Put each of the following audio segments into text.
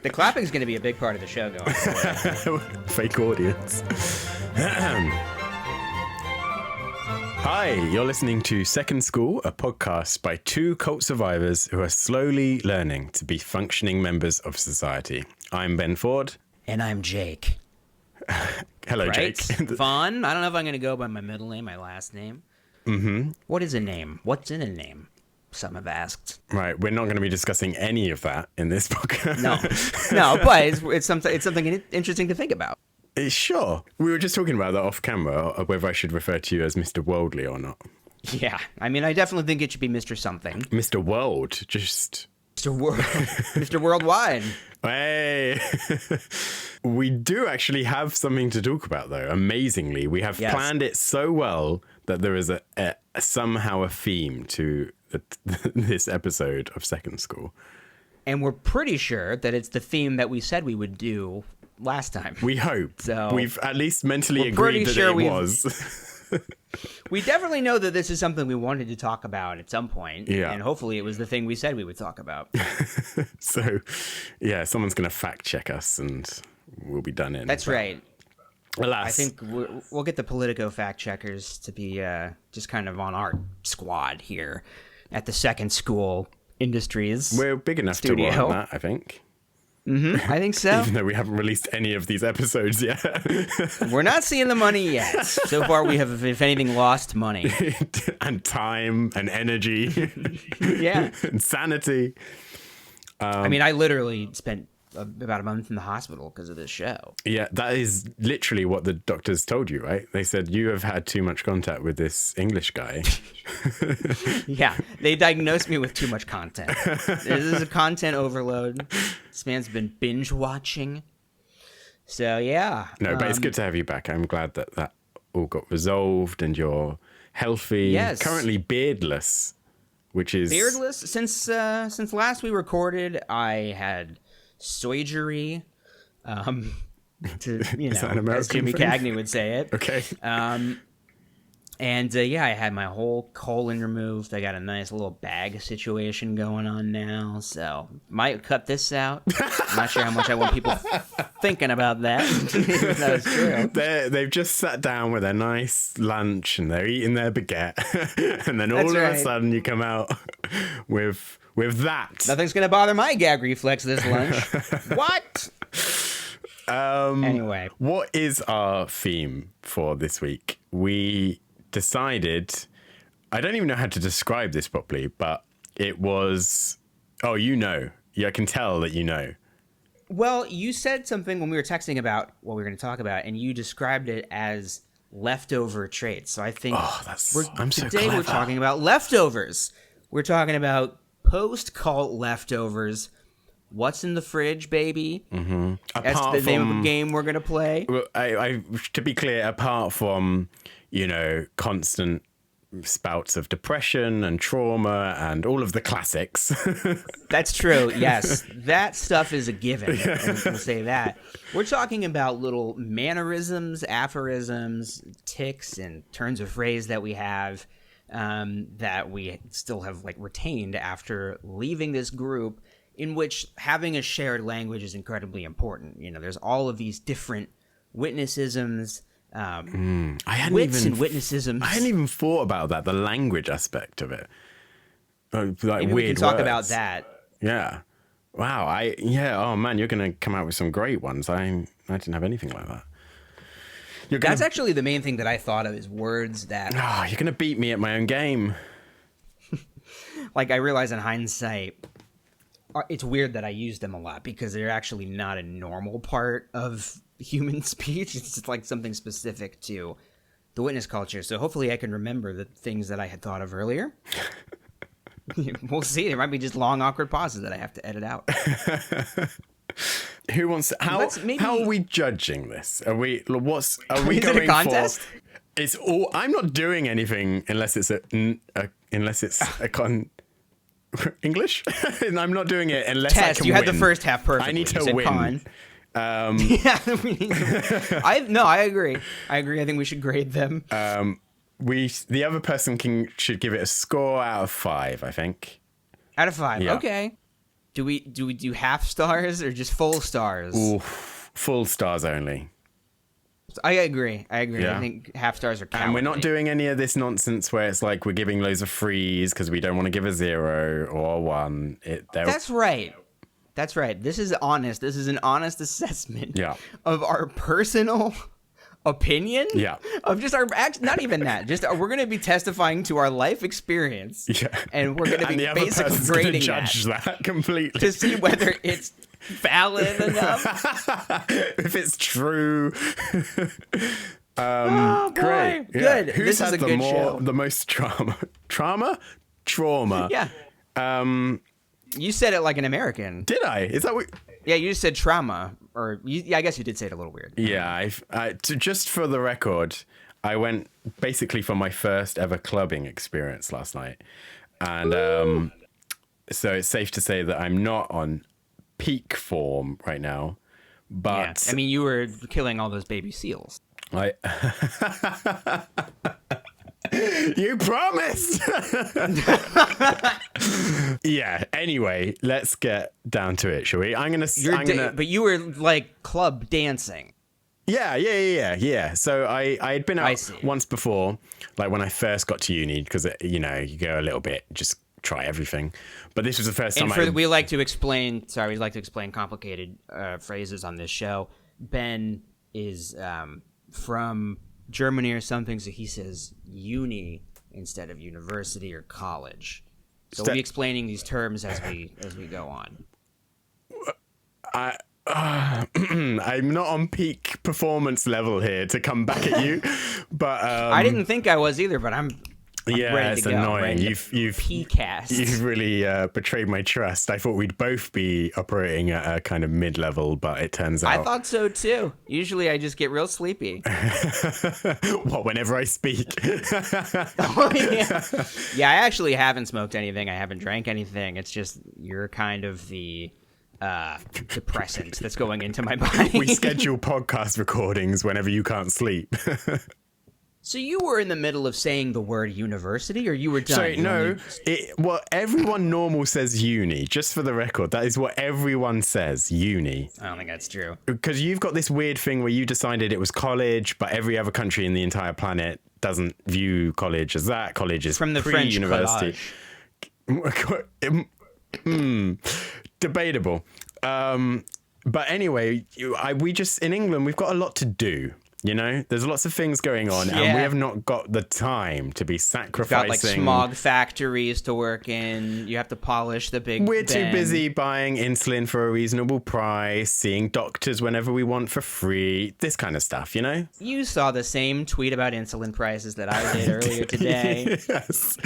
The clapping is going to be a big part of the show going forward. Fake audience. Hi, you're listening to Second School, a podcast by two cult survivors who are slowly learning to be functioning members of society. I'm Ben Ford. And I'm Jake. Hello, right? Jake. Fun. I don't know if I'm going to go by my middle name, my last name. Mm-hmm. What is a name? What's in a name? Some have asked. Right, we're not going to be discussing any of that in this podcast. No, but it's something interesting to think about. Sure. We were just talking about that off camera, whether I should refer to you as Mr. Worldly or not. Yeah, I mean, I definitely think it should be Mr. Something. Mr. World, just... Mr. World, Mr. Worldwide. Hey! We do actually have something to talk about, though. Amazingly, we have planned it so well that there is somehow a theme to this episode of Second School. And we're pretty sure that it's the theme that we said we would do last time. We hope. So we've at least mentally agreed that it was. We definitely know that this is something we wanted to talk about at some point. Yeah. And hopefully it was the thing we said we would talk about. So, yeah, someone's going to fact check us and we'll be done in. That's right. Alas. I think we'll get the Politico fact checkers to be just kind of on our squad here at the Second School Industries. We're big enough studio. to warrant that, I think. Mm-hmm, I think so. Even though we haven't released any of these episodes yet. We're not seeing the money yet. So far, we have, if anything, lost money. And time and energy. Yeah. And sanity. I mean, I literally spent about a month in the hospital because of this show. Yeah, that is literally what the doctors told you, right? They said, you have had too much contact with this English guy. Yeah, they diagnosed me with too much content. This is a content overload. This man's been binge watching. So, yeah. No, but it's good to have you back. I'm glad that all got resolved and you're healthy. Yes. Currently beardless, which is... Beardless? Since last we recorded, I had surgery, to, you know, as Jimmy Cagney would say it. Okay. And yeah, I had my whole colon removed. I got a nice little bag situation going on now, so might cut this out. I'm not sure how much I want people thinking about that. If that was true. They've just sat down with their nice lunch and they're eating their baguette, and then all of a sudden you come out with that. Nothing's gonna bother my gag reflex this lunch. What? Anyway, what is our theme for this week? We decided, I don't even know how to describe this properly, but it was, I can tell that you know. Well, you said something when we were texting about what we were going to talk about, and you described it as leftover traits. So I think today we're talking about leftovers. We're talking about post-cult leftovers. What's in the fridge, baby? Mm-hmm. That's the name of the game we're going to play. Well, I to be clear, apart from, constant spouts of depression and trauma and all of the classics. That's true, yes. That stuff is a given, we'll say that. We're talking about little mannerisms, aphorisms, tics, and turns of phrase that we have that we still have retained after leaving this group, in which having a shared language is incredibly important. There's all of these different witnessisms, wits and witnessisms. I hadn't even thought about that, the language aspect of it. Maybe we can talk about that. Yeah. Wow. Oh man, you're going to come out with some great ones. I didn't have anything like that. That's actually the main thing that I thought of, is words that... Oh, you're going to beat me at my own game. I realize in hindsight, it's weird that I use them a lot because they're actually not a normal part of human speech. It's just something specific to the witness culture. So hopefully I can remember the things that I had thought of earlier. We'll see. There might be just long, awkward pauses that I have to edit out. Who wants? How are we judging this? Are we? Are we Is going it a contest? For? It's all. I'm not doing anything unless it's English. I'm not doing it unless Test. I can You win. had the first half perfectly. I need to win. Con. I agree. I think we should grade them. The other person should give it a score out of 5. I think. Out of 5. Yeah. Okay. Do we do half stars or just full stars? Ooh, full stars only. I agree. Yeah. I think half stars are cowardly. And we're not doing any of this nonsense where it's like we're giving loads of threes because we don't want to give a 0 or a 1. That's right. That's right. This is honest. This is an honest assessment of our personal opinion. Yeah. Of just our not even that. Just we're going to be testifying to our life experience. Yeah. And we're going to be basically grading judge that completely to see whether it's valid enough. If it's true. Oh, boy. Great. Yeah. Good. Who's This had is a good show. the most trauma? Trauma. Yeah. You said it like an American. Did I? Is that what? Yeah, you just said trauma, I guess you did say it a little weird. Yeah, just for the record, I went basically for my first ever clubbing experience last night, and so it's safe to say that I'm not on peak form right now. But I mean, you were killing all those baby seals. You promised. Yeah. Anyway, let's get down to it, shall we? But you were like club dancing. Yeah. So I had been out once before, like when I first got to uni, because you go a little bit, just try everything. But this was the first time. We like to explain complicated phrases on this show. Ben is from Germany or something, so he says uni instead of university or college. So we'll be explaining these terms as we go on. I'm not on peak performance level here to come back at you, but I didn't think I was either, but I'm ready it's to go. annoying. You've P-cast. You've really betrayed my trust. I thought we'd both be operating at a kind of mid-level, but it turns out I thought so too. Usually I just get real sleepy. whenever I speak. Oh, yeah, I actually haven't smoked anything. I haven't drank anything. It's just you're kind of the depressant that's going into my body. We schedule podcast recordings whenever you can't sleep. So you were in the middle of saying the word university, or you were done? Sorry, no. Everyone normal says uni. Just for the record, that is what everyone says, uni. I don't think that's true. Because you've got this weird thing where you decided it was college, but every other country in the entire planet doesn't view college as that. College is from the French university. Debatable. But anyway, we just in England we've got a lot to do. There's lots of things going on, and we have not got the time to be sacrificing. You've got like smog factories to work in. You have to polish the big. We're too busy buying insulin for a reasonable price, seeing doctors whenever we want for free, this kind of stuff, You saw the same tweet about insulin prices that I did earlier today. Yes.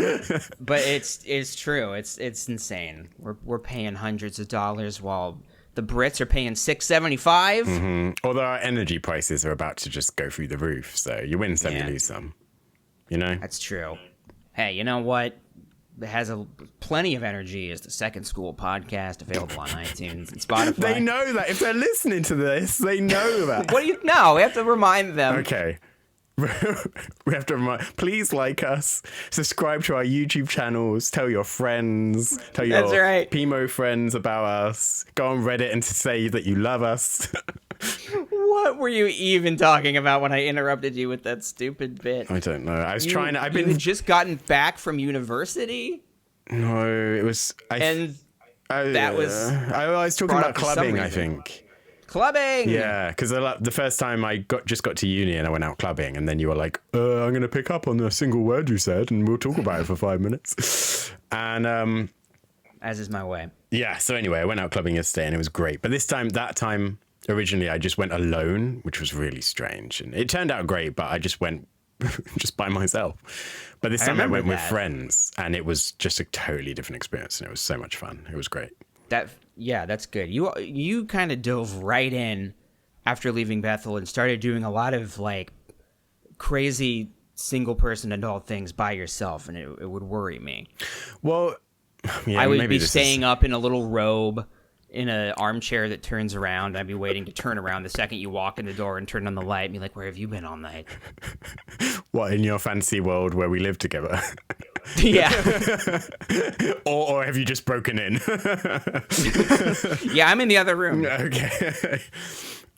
But it's true. It's insane. We're paying hundreds of dollars while the Brits are paying $6.75. Mm-hmm. Although our energy prices are about to just go through the roof, so you win some, you lose some. That's true. Hey, you know what? It has plenty of energy. Is the Second School podcast available on iTunes and Spotify? They know that if they're listening to this, they know that. What do you know? We have to remind them. Okay. We have to remind, please like us, subscribe to our YouTube channels, tell your friends, tell your Pimo friends about us, go on Reddit and say that you love us. What were you even talking about when I interrupted you with that stupid bit? I don't know. I was trying to. You had just gotten back from university? No, it was. I was talking about clubbing, I think. Clubbing! Yeah, because the first time I just got to uni and I went out clubbing, and then you were like, I'm going to pick up on the single word you said and we'll talk about it for 5 minutes. And as is my way. Yeah, so anyway, I went out clubbing yesterday and it was great. But that time, originally, I just went alone, which was really strange. And it turned out great, but I just went just by myself. But this time I went with friends, and it was just a totally different experience, and it was so much fun. It was great. That's good. You kind of dove right in after leaving Bethel and started doing a lot of like crazy single person adult things by yourself, and it would worry me. Well, yeah, I would be staying up in a little robe in an armchair that turns around. I'd be waiting to turn around the second you walk in the door and turn on the light and be like, where have you been all night? What, in your fantasy world where we live together? Yeah. or have you just broken in? Yeah, I'm in the other room. Okay.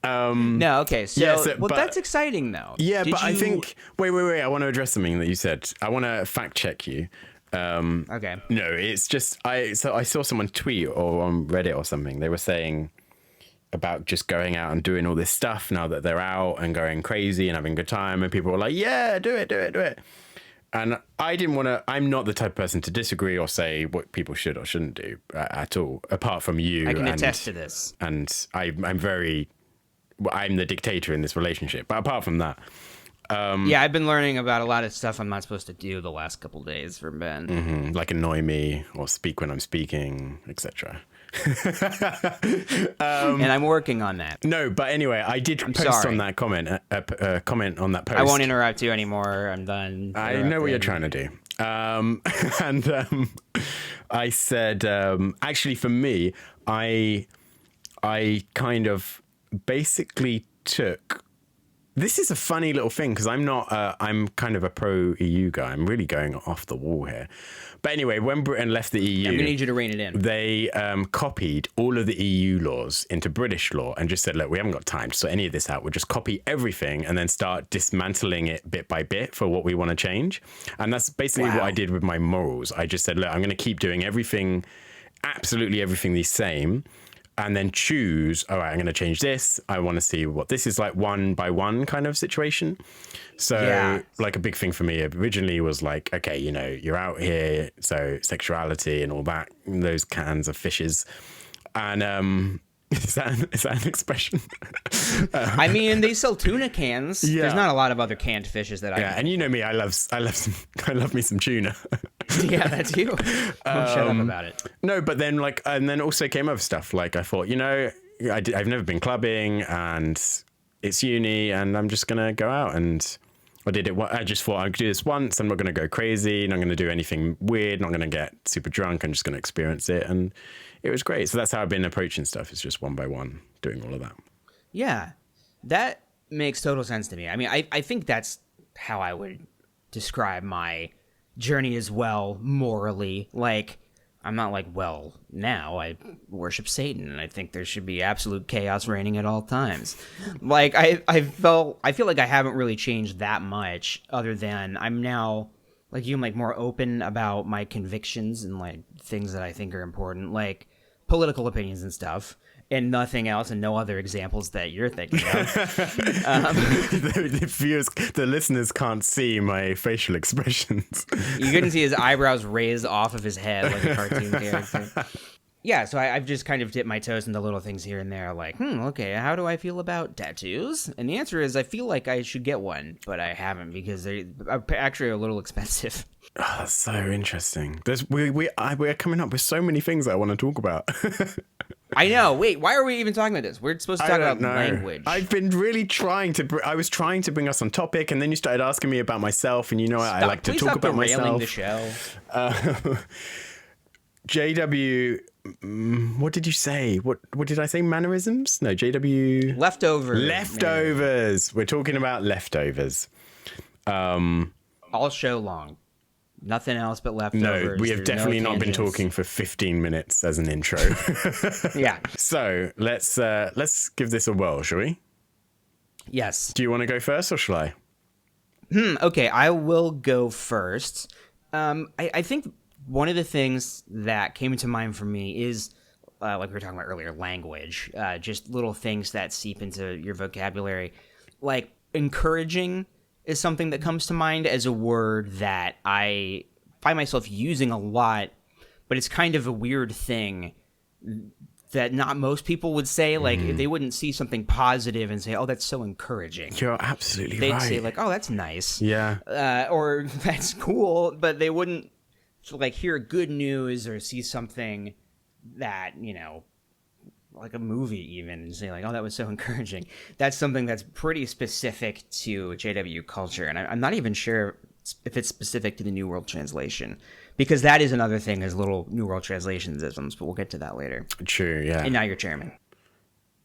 No, okay. So, yeah, well, that's exciting, though. Yeah, Did but I think... Wait. I want to address something that you said. I want to fact check you. Okay. No, it's just... I saw someone tweet or on Reddit or something. They were saying about just going out and doing all this stuff now that they're out and going crazy and having a good time. And people were like, yeah, do it. And I didn't want to... I'm not the type of person to disagree or say what people should or shouldn't do at all, apart from you. I can attest to this. And I'm very... I'm the dictator in this relationship. But apart from that... yeah, I've been learning about a lot of stuff I'm not supposed to do the last couple of days from Ben. Mm-hmm, like annoy me or speak when I'm speaking, etc. And I'm working on that. No, but anyway, I did post on that comment, comment on that post. I won't interrupt you anymore. I'm done. I know what you're trying to do. I said, actually, for me, I kind of basically took... This is a funny little thing because I'm not, I'm kind of a pro-EU guy. I'm really going off the wall here. But anyway, when Britain left the EU... I'm going to need you to rein it in. They copied all of the EU laws into British law and just said, look, we haven't got time to sort any of this out. We'll just copy everything and then start dismantling it bit by bit for what we want to change. And that's basically what I did with my morals. I just said, look, I'm going to keep doing everything, absolutely everything the same. And then choose, all right, I'm going to change this. I want to see what this is like, one by one kind of situation. So like a big thing for me originally was like, okay, you know, you're out here. So sexuality and all that, those cans of fishes. And is that an expression? I mean, they sell tuna cans. Yeah. There's not a lot of other canned fishes that I... Yeah, and you know me, I love me some tuna. Yeah, that's you. Don't shut up about it. No, but then and then also came other stuff. Like I thought, you know, I've never been clubbing and it's uni and I'm just going to go out and I did it. I just thought I'd do this once. I'm not going to go crazy. Not going to do anything weird. Not going to get super drunk. I'm just going to experience it. And it was great. So that's how I've been approaching stuff. It's just one by one doing all of that. Yeah. That makes total sense to me. I mean, I think that's how I would describe my journey as well, morally. Like, I'm not like, well, now I worship Satan and I think there should be absolute chaos reigning at all times. Like, I feel like I haven't really changed that much, other than I'm now, like, I'm like more open about my convictions and like things that I think are important, like political opinions and stuff. And nothing else, and no other examples that you're thinking of. The listeners can't see my facial expressions. You couldn't see his eyebrows raised off of his head like a cartoon character. Yeah, so I've just kind of dipped my toes into little things here and there, like, okay, how do I feel about tattoos? And the answer is I feel like I should get one, but I haven't because they are actually a little expensive. Oh, that's so interesting. We're coming up with so many things I want to talk about. I know. Wait, why are we even talking about this? We're supposed to talk about language. I've been really trying to... I was trying to bring us on topic, and then you started asking me about myself, and you know I like to talk about myself. The show. JW... what did you say? What did I say? Mannerisms? No, JW... Leftovers. We're talking about leftovers. All show long. Nothing else but leftovers. No, we have definitely not been talking for 15 minutes as an intro. Yeah. So let's give this a whirl, shall we? Yes. Do you want to go first or shall I? Okay, I will go first. I think one of the things that came to mind for me is, like we were talking about earlier, language. Just little things that seep into your vocabulary. Like encouraging is something that comes to mind as a word that I find myself using a lot, but it's kind of a weird thing that not most people would say. Like, they wouldn't see something positive and say, oh, that's so encouraging. You're absolutely right. They'd say, like, oh, that's nice. Yeah. Or that's cool, but they wouldn't, like, hear good news or see something that, you know, like a movie even, and say like, oh, that was so encouraging. That's something that's pretty specific to JW culture, and I'm not even sure if it's specific to the New World Translation, because that is another thing, is little New World Translation-isms, but we'll get to that later. True, yeah. And now you're chairman.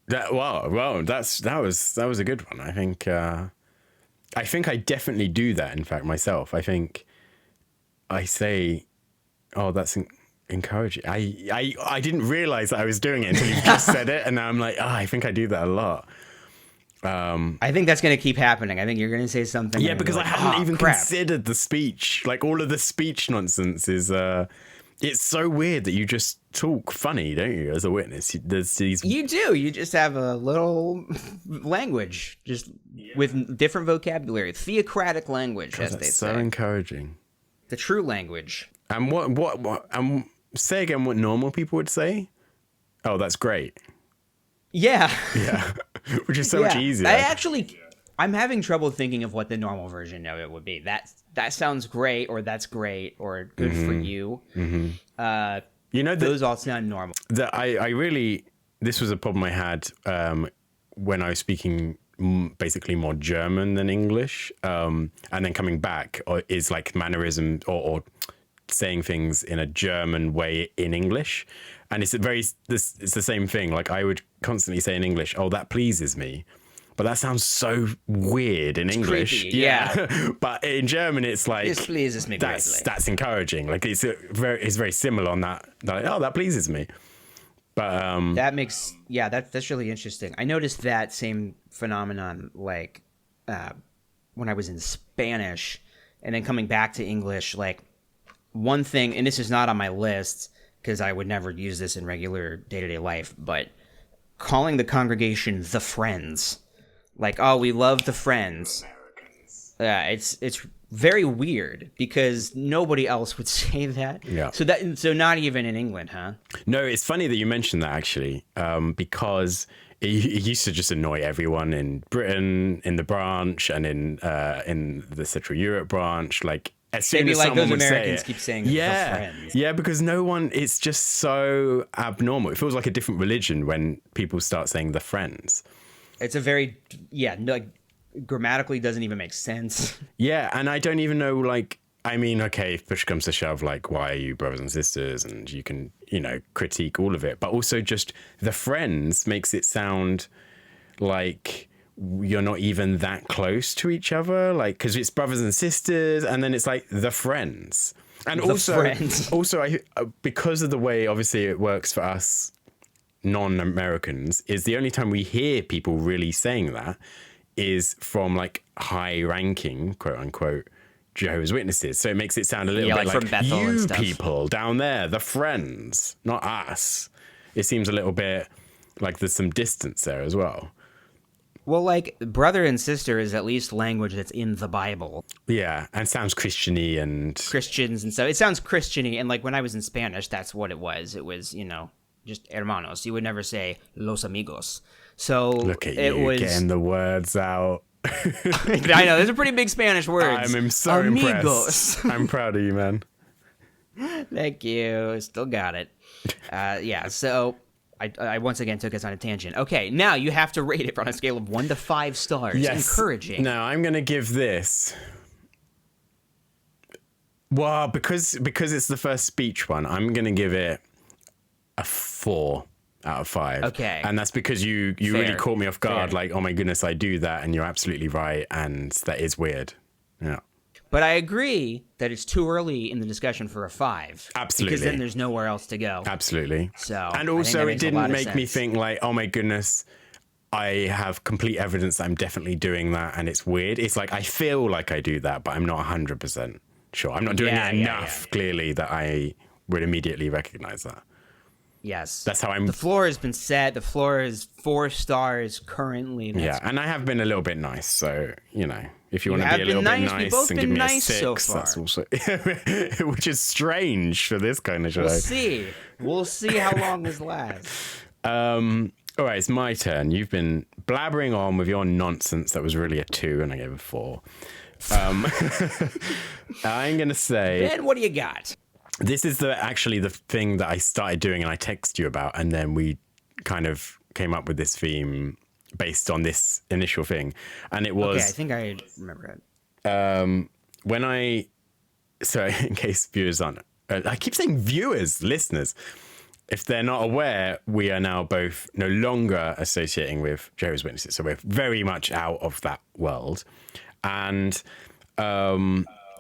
That was a good one. I think I definitely do that, in fact, myself. I think I say, oh, that's encouraging. I didn't realize that I was doing it until you just said it, and now I'm like, I think I do that a lot. I think that's going to keep happening. I think you're going to say something. Yeah, because I hadn't even crap. considered the speech. Like, all of the speech nonsense is, it's so weird that you just talk funny, don't you, as a witness? There's these... You do. You just have a little language, just with different vocabulary. Theocratic language, as they say. So encouraging. The true language. And what say again what normal people would say? Oh, that's great. Yeah. Yeah. Which is so much easier. I'm having trouble thinking of what the normal version of it would be. That sounds great, or that's great, or good for you. Mm-hmm. Those all sound normal. I really, this was a problem I had when I was speaking basically more German than English. And then coming back is like mannerism or saying things in a German way in English. And it's it's the same thing. Like, I would constantly say in English, oh, that pleases me. But that sounds so weird in English. Creepy, yeah. But in German, it's like, this pleases me greatly. That's encouraging. Like, it's very similar on that. Like, oh, that pleases me. But that's really interesting. I noticed that same phenomenon, like when I was in Spanish, and then coming back to English. Like, one thing, and this is not on my list because I would never use this in regular day-to-day life, but calling the congregation the Friends, like, oh, we love the Friends. It's very weird because nobody else would say that. Yeah. So not even in England, huh? No, it's funny that you mentioned that, actually, because it used to just annoy everyone in Britain, in the branch, and in the Central Europe branch. Like, as soon as someone would say it, Americans keep saying the Friends. Yeah, because it's just so abnormal. It feels like a different religion when people start saying the Friends. It's a very, grammatically doesn't even make sense. Yeah, and I don't even know, like, I mean, okay, if push comes to shove, like, why are you brothers and sisters? And you can, critique all of it. But also just the Friends makes it sound like you're not even that close to each other, like, because it's brothers and sisters, and then it's like the Friends. And also because of the way, obviously, it works for us non-Americans, is the only time we hear people really saying that is from, like, high-ranking, quote-unquote, Jehovah's Witnesses. So it makes it sound a little bit like Bethel you people down there, the Friends, not us. It seems a little bit like there's some distance there as well. Well, like, brother and sister is at least language that's in the Bible. Yeah, and sounds Christian-y and... Christians and so it sounds Christian-y, and, like, when I was in Spanish, that's what it was. It was, just hermanos. You would never say los amigos. So look at you getting the words out. I know, those are pretty big Spanish words. I'm so impressed. I'm proud of you, man. Thank you. Still got it. So... I once again took us on a tangent. Okay, now you have to rate it on a scale of 1 to 5 stars. Yes. Encouraging. Now I'm going to give this... Well, because it's the first speech one, I'm going to give it a 4 out of 5. Okay. And that's because you really caught me off guard. Like, oh my goodness, I do that, and you're absolutely right, and that is weird. Yeah. But I agree that it's too early in the discussion for a 5. Absolutely. Because then there's nowhere else to go. Absolutely. So, and also, it didn't make me think, like, oh my goodness, I have complete evidence that I'm definitely doing that, and it's weird. It's like, I feel like I do that, but I'm not 100% sure. I'm not doing it enough, clearly, that I would immediately recognize that. Yes. That's how I'm... The floor has been set. The floor is 4 stars currly. Yeah, and I have been a little bit nice, so, if you want to be a little bit nice and give me a 6, so that's also... Which is strange for this kind of show. We'll see how long this lasts. All right, it's my turn. You've been blabbering on with your nonsense. That was really a 2, and I gave a 4. I'm going to say... Ben, what do you got? This is actually the thing that I started doing and I texted you about, and then we kind of came up with this theme based on this initial thing. And it was... Okay, I think I remember it. So in case viewers aren't... I keep saying viewers, listeners. If they're not aware, we are now both no longer associating with Jehovah's Witnesses. So we're very much out of that world. And...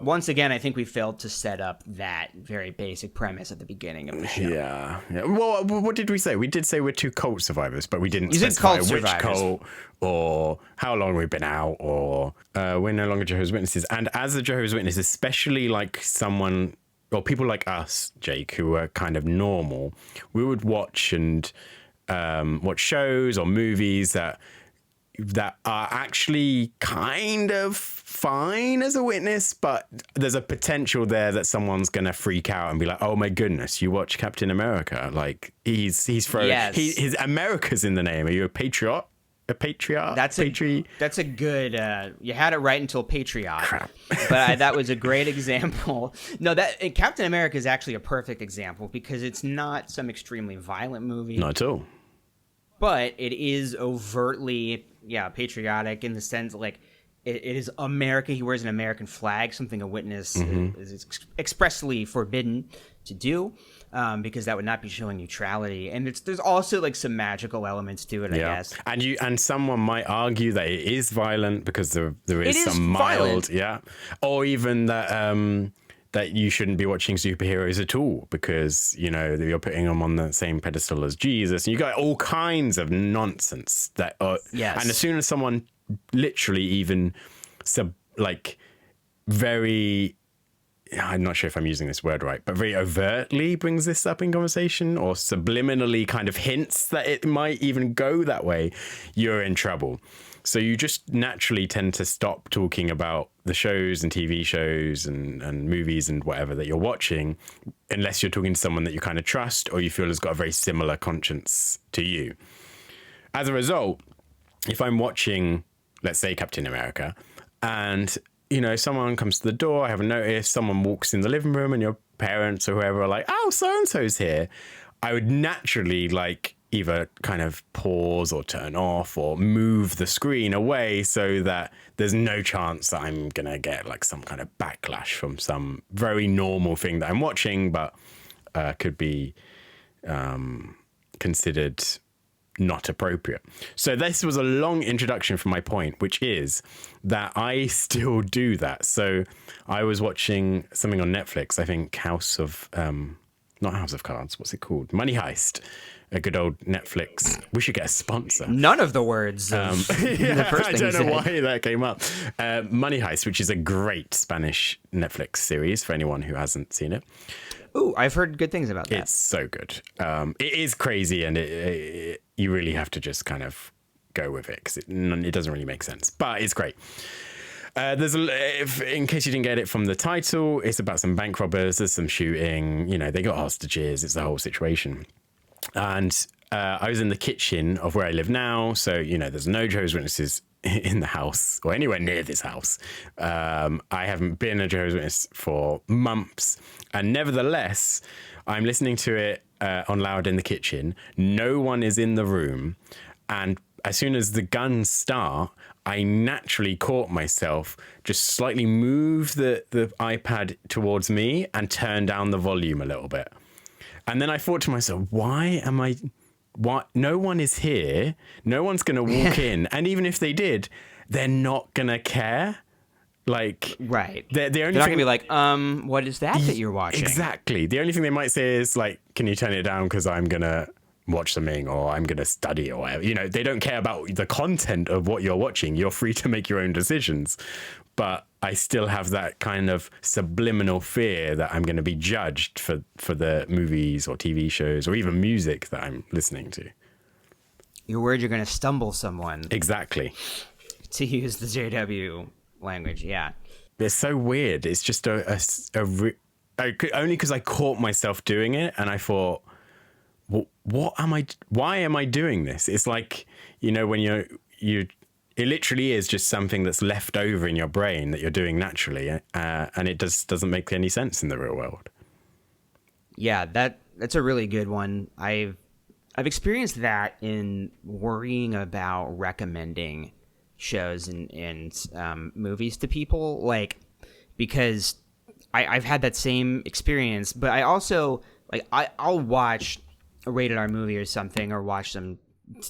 once again, I think we failed to set up that very basic premise at the beginning of the show. Yeah. Well, what did we say? We did say we're 2 cult survivors, but we didn't said specify cult which survivors. cult or how long we've been out or we're no longer Jehovah's Witnesses. And as a Jehovah's Witness, especially like someone or people like us, Jake, who are kind of normal, we would watch and watch shows or movies that are actually kind of fine as a witness, but there's a potential there that someone's gonna freak out and be like, "Oh my goodness, you watch Captain America? Like he's throwing his America's in the name. Are you a patriot? A patriot? That's a good. You had it right until patriot. Crap. But that was a great example. No, that Captain America is actually a perfect example because it's not some extremely violent movie. Not at all. But it is overtly, patriotic in the sense like it is America. He wears an American flag, something a witness is expressly forbidden to do, because that would not be showing neutrality. And there's also like some magical elements to it, I guess. And someone might argue that it is violent because there is some mild, violent. or even that. That you shouldn't be watching superheroes at all because, you're putting them on the same pedestal as Jesus. And you got all kinds of nonsense that are... Yes. And as soon as someone literally even very... I'm not sure if I'm using this word right, but very overtly brings this up in conversation or subliminally kind of hints that it might even go that way, you're in trouble. So you just naturally tend to stop talking about the shows and TV shows and movies and whatever that you're watching, unless you're talking to someone that you kind of trust or you feel has got a very similar conscience to you. As a result, if I'm watching, let's say, Captain America, and, someone comes to the door, I haven't noticed, someone walks in the living room and your parents or whoever are like, oh, so-and-so's here, I would naturally either kind of pause or turn off or move the screen away so that there's no chance that I'm going to get some kind of backlash from some very normal thing that I'm watching, but could be considered not appropriate. So this was a long introduction for my point, which is that I still do that. So I was watching something on Netflix, I think not House of Cards, what's it called? Money Heist. A good old Netflix. We should get a sponsor. None of the words. I don't know why that came up. Money Heist, which is a great Spanish Netflix series for anyone who hasn't seen it. Ooh, I've heard good things about that. It's so good. It is crazy, and you really have to just kind of go with it because it doesn't really make sense. But it's great. In case you didn't get it from the title, it's about some bank robbers. There's some shooting. They got hostages. It's the whole situation. And I was in the kitchen of where I live now. So, there's no Jehovah's Witnesses in the house or anywhere near this house. I haven't been a Jehovah's Witness for months. And nevertheless, I'm listening to it on loud in the kitchen. No one is in the room. And as soon as the guns start, I naturally caught myself just slightly move the iPad towards me and turn down the volume a little bit. And then I thought to myself, why? No one is here. No one's going to walk in. And even if they did, they're not going to care. Right. They're not going to be like, what is that you're watching? Exactly. The only thing they might say is can you turn it down? Because I'm going to watch something or I'm going to study or whatever. They don't care about the content of what you're watching. You're free to make your own decisions. But I still have that kind of subliminal fear that I'm going to be judged for the movies or TV shows or even music that I'm listening to. You're worried you're going to stumble someone. Exactly. To use the JW language, yeah. It's so weird. It's just only because I caught myself doing it and I thought, why am I doing this? It's like, when it literally is just something that's left over in your brain that you're doing naturally, and it doesn't make any sense in the real world. Yeah, that's a really good one. I've experienced that in worrying about recommending shows and movies to people, because I've had that same experience. But I also I'll watch a rated R movie or something, or watch some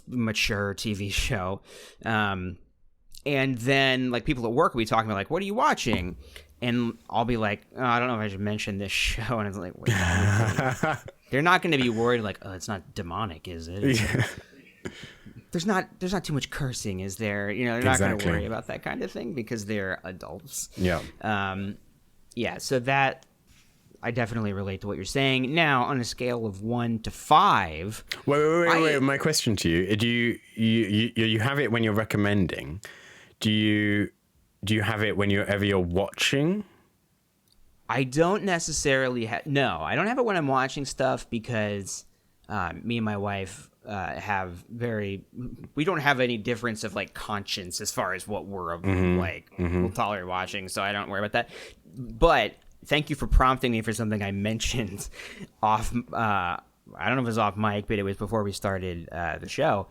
mature TV show, and then people at work will be talking about what are you watching, and I'll be like, oh, I don't know if I should mention this show, and it's like, wait, they're not going to be worried like, oh, it's not demonic, is it? Yeah. There's not too much cursing, is there? You know, they're not going to worry about that kind of thing because they're adults. Yeah. Yeah. So that I definitely relate to what you're saying. Now, on a scale of 1 to 5. Wait. My question to you: do you have it when you're recommending? Do you have it whenever you're watching? I don't necessarily no, I don't have it when I'm watching stuff because me and my wife we don't have any difference of like conscience as far as what we're we'll tolerate watching, so I don't worry about that. But thank you for prompting me for something I mentioned off. I don't know if it was off mic, but it was before we started the show.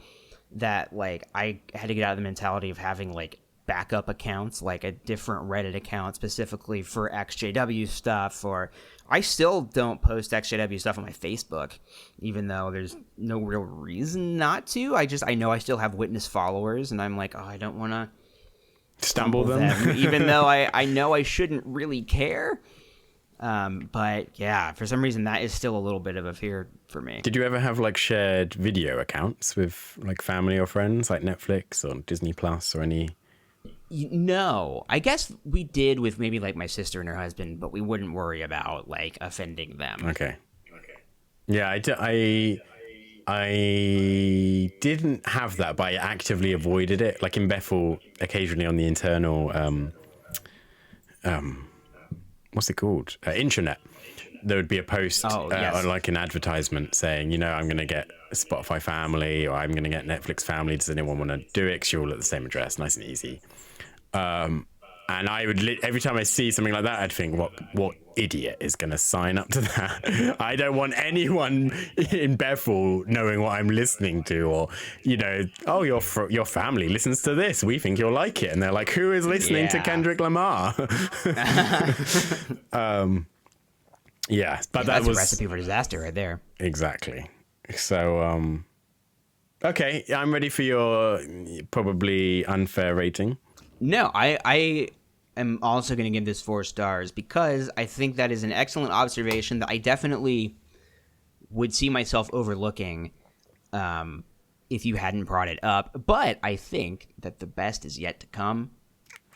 That like I had to get out of the mentality of having like backup accounts, like a different Reddit account specifically for XJW stuff, or I still don't post XJW stuff on my Facebook, even though there's no real reason not to. I know I still have witness followers, and I'm like, oh, I don't want to stumble them. even though I know I shouldn't really care. But yeah, for some reason that is still a little bit of a fear for me. Did you ever have like shared video accounts with like family or friends, like Netflix or Disney Plus or any? No, I guess we did with maybe like my sister and her husband, but we wouldn't worry about like offending them. Okay. Yeah, I didn't have that, but I actively avoided it. Like in Bethel, occasionally on the internal, what's it called? Intranet. There would be a post on like an advertisement saying, you know, I'm going to get a Spotify family, or I'm going to get Netflix family. Does anyone want to do it? 'Cause you're all at the same address, nice and easy. And I would every time I see something like that, I'd think, what idiot is going to sign up to that? I don't want anyone in Bethel knowing what I'm listening to, or, you know, oh, your family listens to this. We think you'll like it. And they're like, who is listening to Kendrick Lamar? Yeah, but that's a recipe for disaster right there. Exactly. So, okay, I'm ready for your probably unfair rating. No, I am also going to give this 4 stars because I think that is an excellent observation that I definitely would see myself overlooking if you hadn't brought it up. But I think that the best is yet to come.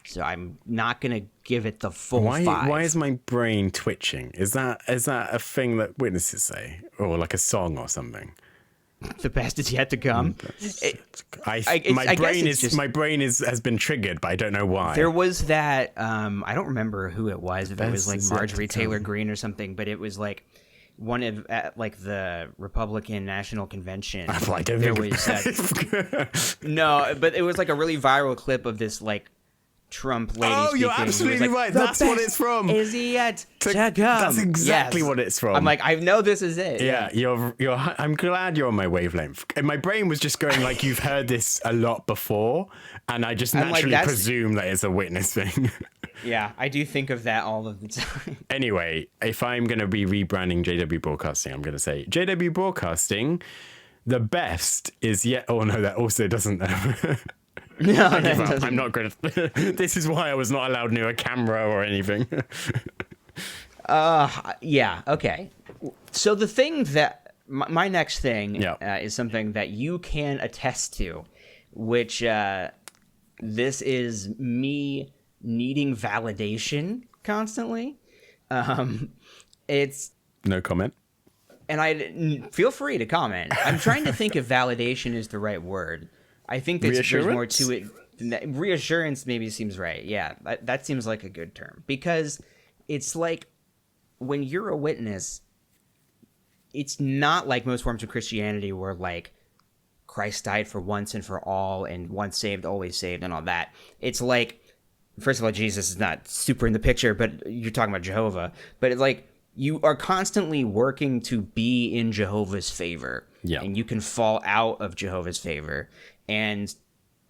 So I'm not going to give it the full 5. Why is my brain twitching? Is that a thing that witnesses say? Or like a song or something? The best is yet to come. My brain has been triggered, but I don't know why. There was that I don't remember who it was. If it was like Marjorie Taylor Greene or something, but it was like one of at like the Republican National Convention. There was no, but it was like a really viral clip of this like Trump lady. Oh, you're absolutely right. That's what it's from. Is he yet to come? That's exactly what it's from. I'm like, I know this is it. Yeah, you're. I'm glad you're on my wavelength. And my brain was just going like, you've heard this a lot before, and I just naturally presume that it's a witness thing. Yeah, I do think of that all of the time. Anyway, if I'm going to be rebranding JW Broadcasting, I'm going to say JW Broadcasting. The best is yet. Oh no, that also doesn't. No, I'm not good at this. Is why I was not allowed near a camera or anything. Yeah, okay. So the thing that my next thing is something that you can attest to, which this is me needing validation constantly. It's no comment. And I feel free to comment. I'm trying to think if validation is the right word. I think there's more to it. Reassurance maybe seems right. Yeah, that seems like a good term. Because it's like when you're a witness, it's not like most forms of Christianity where like Christ died for once and for all and once saved, always saved and all that. It's like, first of all, Jesus is not super in the picture, but you're talking about Jehovah. But it's like you are constantly working to be in Jehovah's favor. Yeah. And you can fall out of Jehovah's favor. And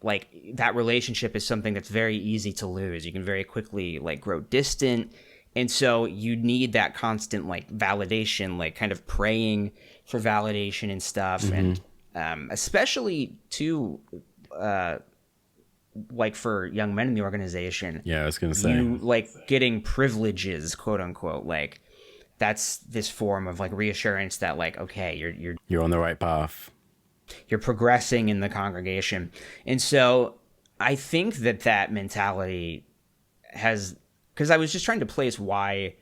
like that relationship is something that's very easy to lose. You can very quickly like grow distant. And so you need that constant like validation, like kind of praying for validation and stuff. Mm-hmm. And especially too, like for young men in the organization, Yeah, I was going to say. you like getting privileges, quote unquote, like that's this form of like reassurance that like, okay, You're on the right path. You're progressing in the congregation. And so I think that mentality has, because I was just trying to place why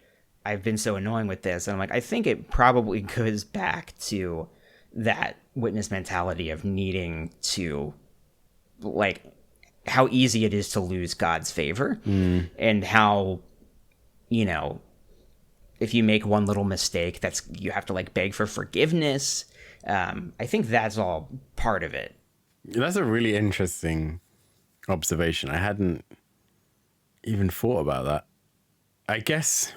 I've been so annoying with this. And I'm like, I think it probably goes back to that witness mentality of needing to, like, how easy it is to lose God's favor and how, you know, if you make one little mistake, you have to like beg for forgiveness. I think that's all part of it. That's a really interesting observation. I hadn't even thought about that. I guess.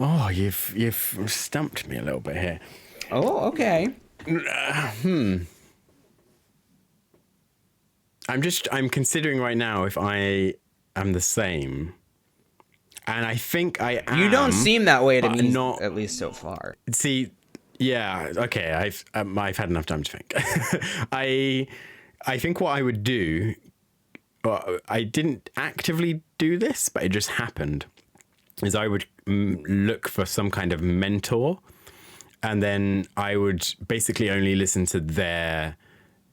Oh, you've stumped me a little bit here. Oh, okay. I'm considering right now if I am the same. And I think I am. You don't seem that way to me, not, at least so far. See, yeah, okay, I've had enough time to think. I think what I would do, I didn't actively do this, but it just happened, is I would look for some kind of mentor, and then I would basically only listen to their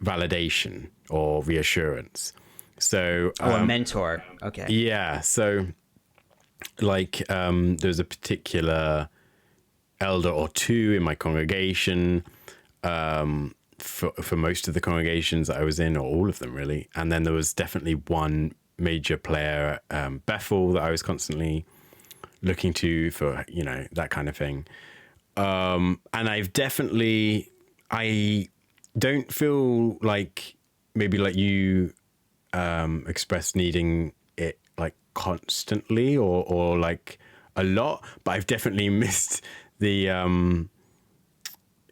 validation or reassurance. So a mentor. Okay. Yeah, so like there's a particular elder or two in my congregation, for most of the congregations that I was in, or all of them really. And then there was definitely one major player, Bethel, that I was constantly looking to for, you know, that kind of thing. And I don't feel like maybe like you express needing it like constantly or like a lot, but I've definitely missed the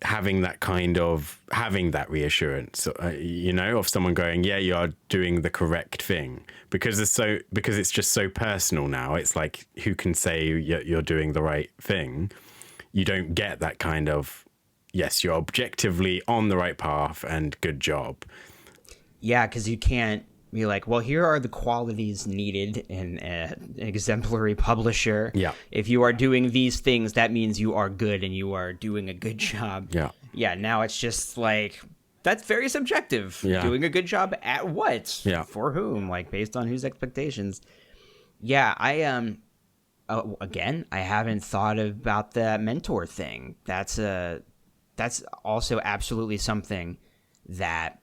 having that reassurance, you know, of someone going, yeah, you are doing the correct thing, because it's just so personal now. It's like, who can say you're doing the right thing? You don't get that kind of, yes, you're objectively on the right path and good job. Yeah, because you can't be like, well, here are the qualities needed in an exemplary publisher. Yeah. If you are doing these things, that means you are good and you are doing a good job. Yeah. Yeah, now it's just like, that's very subjective. Yeah. Doing a good job at what? Yeah. For whom? Like, based on whose expectations? Yeah, again, I haven't thought about the mentor thing. That's also absolutely something that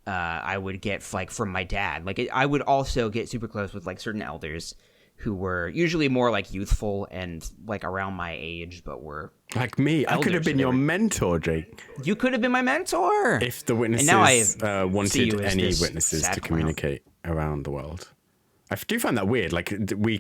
I would get like from my dad. Like I would also get super close with like certain elders who were usually more like youthful and like around my age, but were like me. I could have been your mentor, Jake. You could have been my mentor if the witnesses wanted any witnesses to communicate around the world. I do find that weird. Like we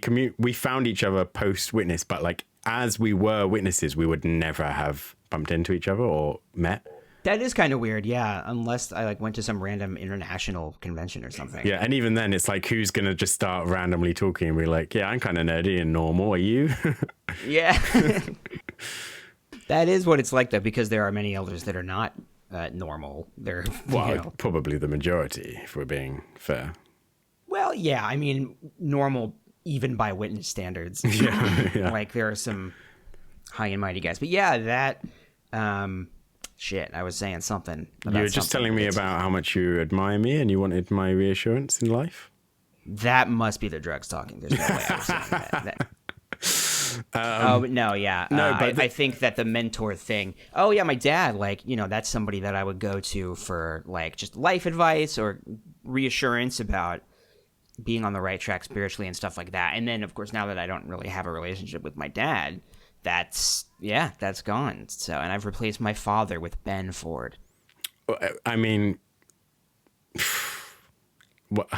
found each other post witness, but like as we were witnesses, we would never have bumped into each other or met. That is kind of weird, yeah, unless I like went to some random international convention or something. Yeah, and even then, it's like, who's going to just start randomly talking and be like, yeah, I'm kind of nerdy and normal, are you? Yeah. That is what it's like, though, because there are many elders that are not normal. They're, probably the majority, if we're being fair. Well, yeah, I mean, normal even by witness standards. Yeah. Like, there are some high and mighty guys. But yeah, that... Shit, I was saying something. You were just telling me about how much you admire me and you wanted my reassurance in life? That must be the drugs talking. There's no way I was saying that. But no, yeah. No, but I think that the mentor thing... Oh, yeah, my dad, like, you know, that's somebody that I would go to for, like, just life advice or reassurance about being on the right track spiritually and stuff like that. And then, of course, now that I don't really have a relationship with my dad... That's gone. So, and I've replaced my father with Ben Ford. I mean, what?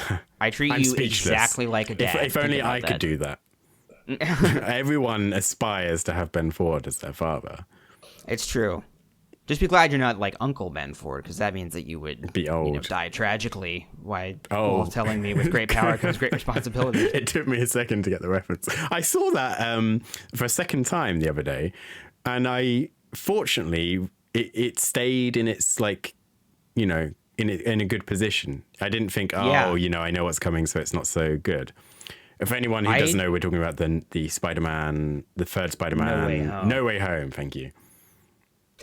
I treat you exactly like a dad. If only I could do that. Everyone aspires to have Ben Ford as their father. It's true. Just be glad you're not like Uncle Ben Ford, because that means that you would be old, die tragically. Why? Oh, telling me with great power comes great responsibility. It took me a second to get the reference. I saw that for a second time the other day, and fortunately it stayed in its like, you know, in a good position. I didn't think, Yeah. I know what's coming, so it's not so good. For anyone who doesn't know, we're talking about the Spider-Man, the third Spider-Man, No Way Home. No Way Home. Thank you.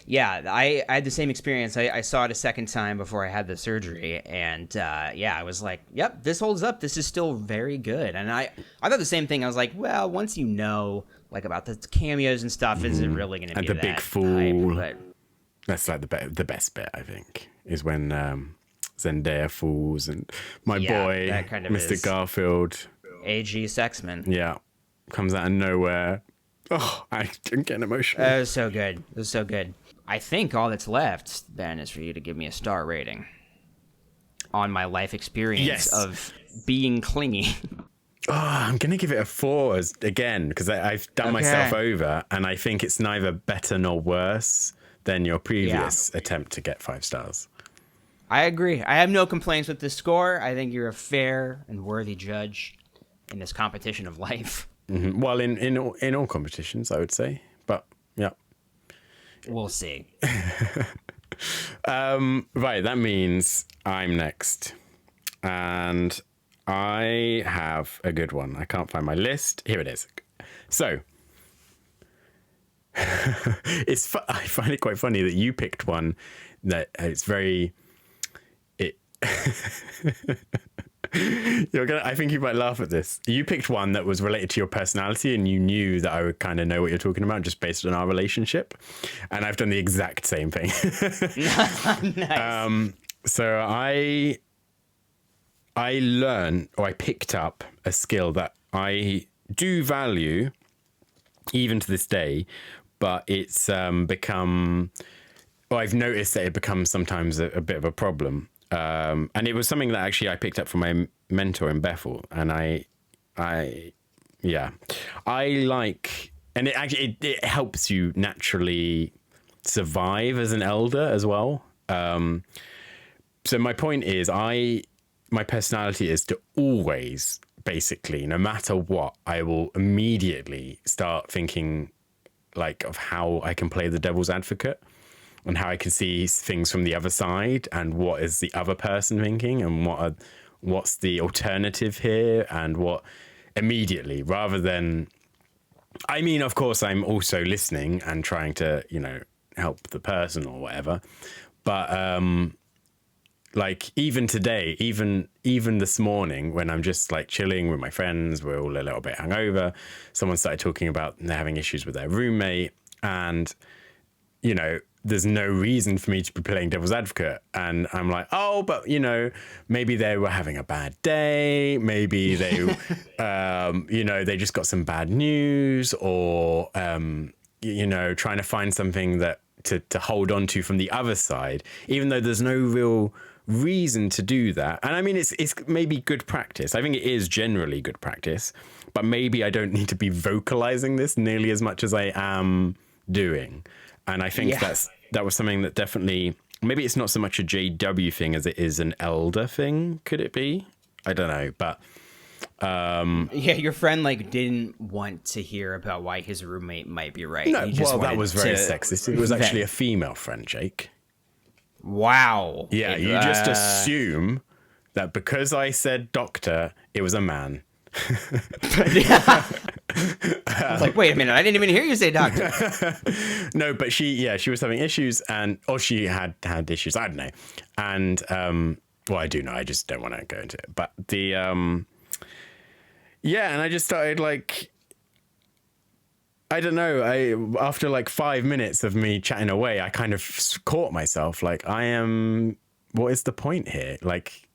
Yeah, I had the same experience. I saw it a second time before I had the surgery, and I was like, "Yep, this holds up. This is still very good." And I thought the same thing. I was like, "Well, once you know like about the cameos and stuff, is it really going to be the that big fool? hype?" But That's like the best bit, I think, is when Zendaya falls and my boy, that kind of Mr. Garfield, AG Sexman. yeah, comes out of nowhere. Oh, I didn't get emotional. It was so good. It was so good. I think all that's left, Ben, is for you to give me a star rating on my life experience of being clingy. Oh, I'm going to give it a 4 again, because I've done myself over, and I think it's neither better nor worse than your previous attempt to get 5 stars. I agree. I have no complaints with this score. I think you're a fair and worthy judge in this competition of life. Mm-hmm. Well, in all competitions, I would say. But, yeah. We'll see. Right, that means I'm next. And I have a good one. I can't find my list. Here it is. So, I find it quite funny that you picked one that it's very... I think you might laugh at this. You picked one that was related to your personality, and you knew that I would kind of know what you're talking about just based on our relationship. And I've done the exact same thing. Nice. So I learned, or I picked up a skill that I do value even to this day, but it's become, well, I've noticed that it becomes sometimes a bit of a problem. And it was something that actually I picked up from my mentor in Bethel, and I like, and it helps you naturally survive as an elder as well. So my point is, my personality is to always, basically, no matter what, I will immediately start thinking like of how I can play the devil's advocate, and how I can see things from the other side, and what is the other person thinking, and what's the alternative here, and what immediately, rather than, I mean, of course, I'm also listening and trying to, help the person or whatever. But like even today, even this morning, when I'm just like chilling with my friends, we're all a little bit hungover. Someone started talking about they're having issues with their roommate, and there's no reason for me to be playing devil's advocate. And I'm like, oh, but, maybe they were having a bad day. Maybe they, they just got some bad news, or, trying to find something that to hold on to from the other side, even though there's no real reason to do that. And I mean, it's maybe good practice. I think it is generally good practice, but maybe I don't need to be vocalizing this nearly as much as I am doing. And I think that was something that definitely, maybe it's not so much a JW thing as it is an elder thing. Could it be? I don't know, but your friend didn't want to hear about why his roommate might be right. No, well, that was very sexist. It was actually a female friend, Jake. Wow. Yeah, you just assume that because I said doctor, it was a man. I was like, wait a minute, I didn't even hear you say doctor. No, but she was having issues, or she had issues, I don't know. And well, I do know, I just don't want to go into it. But and I just started I don't know, after 5 minutes of me chatting away, I kind of caught myself what is the point here?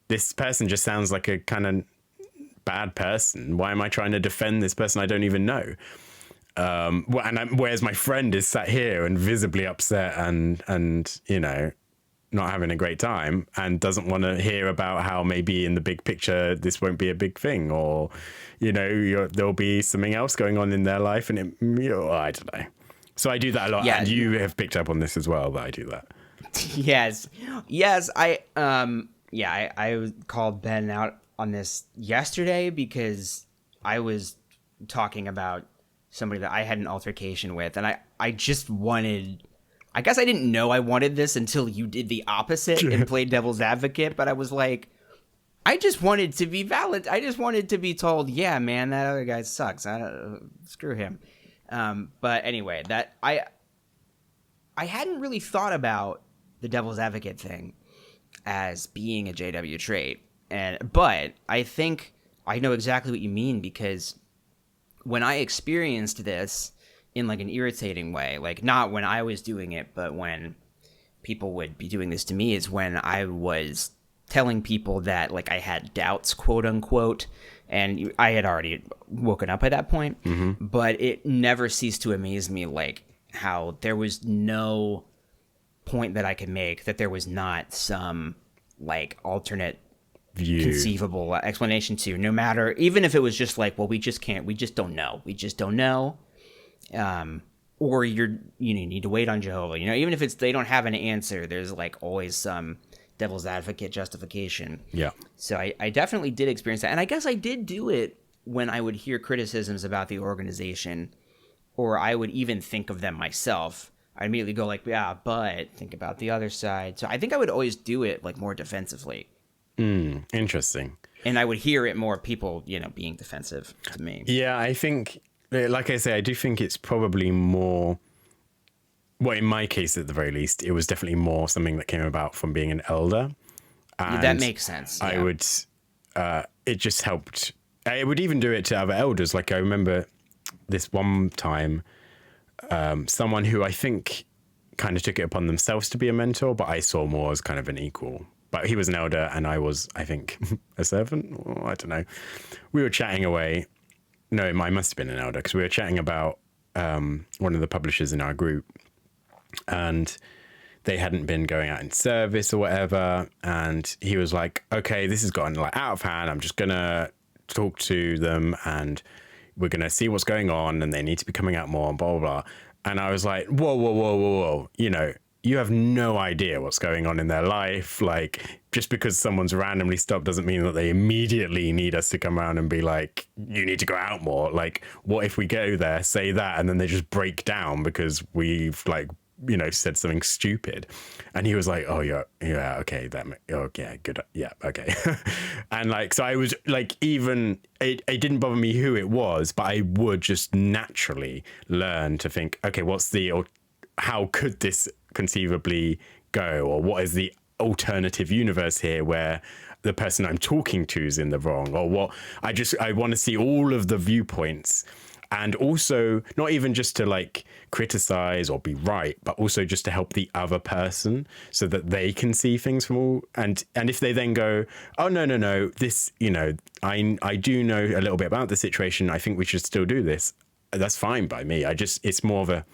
This person just sounds like a kind of bad person. Why am I trying to defend this person I don't even know? Whereas my friend is sat here and visibly upset and not having a great time, and doesn't want to hear about how maybe in the big picture this won't be a big thing, or there'll be something else going on in their life, and I don't know. So I do that a lot, and you have picked up on this as well, that I do that. Yes, I called Ben out on this yesterday because I was talking about somebody that I had an altercation with, and I just wanted I guess I didn't know I wanted this until you did the opposite and played devil's advocate, but I was like, I just wanted to be valid. I just wanted to be told, yeah, man, that other guy sucks. Screw him. But anyway, that I hadn't really thought about the devil's advocate thing as being a JW trait. But I think I know exactly what you mean, because when I experienced this in like an irritating way, like not when I was doing it, but when people would be doing this to me, is when I was telling people that like I had doubts, quote unquote, and I had already woken up at that point. Mm-hmm. But it never ceased to amaze me, like how there was no point that I could make that there was not some like alternate conceivable explanation to, no matter, even if it was just like, well, we just don't know, or you need to wait on Jehovah, even if they don't have an answer, there's like always some devil's advocate justification. Yeah. So I definitely did experience that, and I guess I did do it when I would hear criticisms about the organization, or I would even think of them myself. I'd immediately go like, yeah, but think about the other side. So I think I would always do it like more defensively. Interesting. And I would hear it more people, being defensive to me. Yeah, I think, like I say, I do think it's probably more, well, in my case at the very least, it was definitely more something that came about from being an elder. And that makes sense. Yeah. I would, it just helped. I would even do it to other elders. Like I remember this one time, someone who I think kind of took it upon themselves to be a mentor, but I saw more as kind of an equal. But he was an elder and I was, I think, a servant. Oh, I don't know. We were chatting away. No, I must have been an elder, because we were chatting about one of the publishers in our group, and they hadn't been going out in service or whatever. And he was like, okay, this has gotten like out of hand. I'm just going to talk to them and we're going to see what's going on, and they need to be coming out more and blah, blah, blah. And I was like, whoa. You have no idea what's going on in their life. Like, just because someone's randomly stopped doesn't mean that they immediately need us to come around and be like, you need to go out more. Like, what if we go there, say that, and then they just break down because we've said something stupid? And he was like, oh yeah, okay, good, yeah, okay. And like, so I was like, even it didn't bother me who it was, but I would just naturally learn to think, okay, how could this conceivably go, or what is the alternative universe here where the person I'm talking to is in the wrong, or what? I want to see all of the viewpoints, and also not even just to like criticize or be right, but also just to help the other person so that they can see things from all. And if they then go, oh no, this, I do know a little bit about the situation, I think we should still do this, that's fine by me. It's more of a,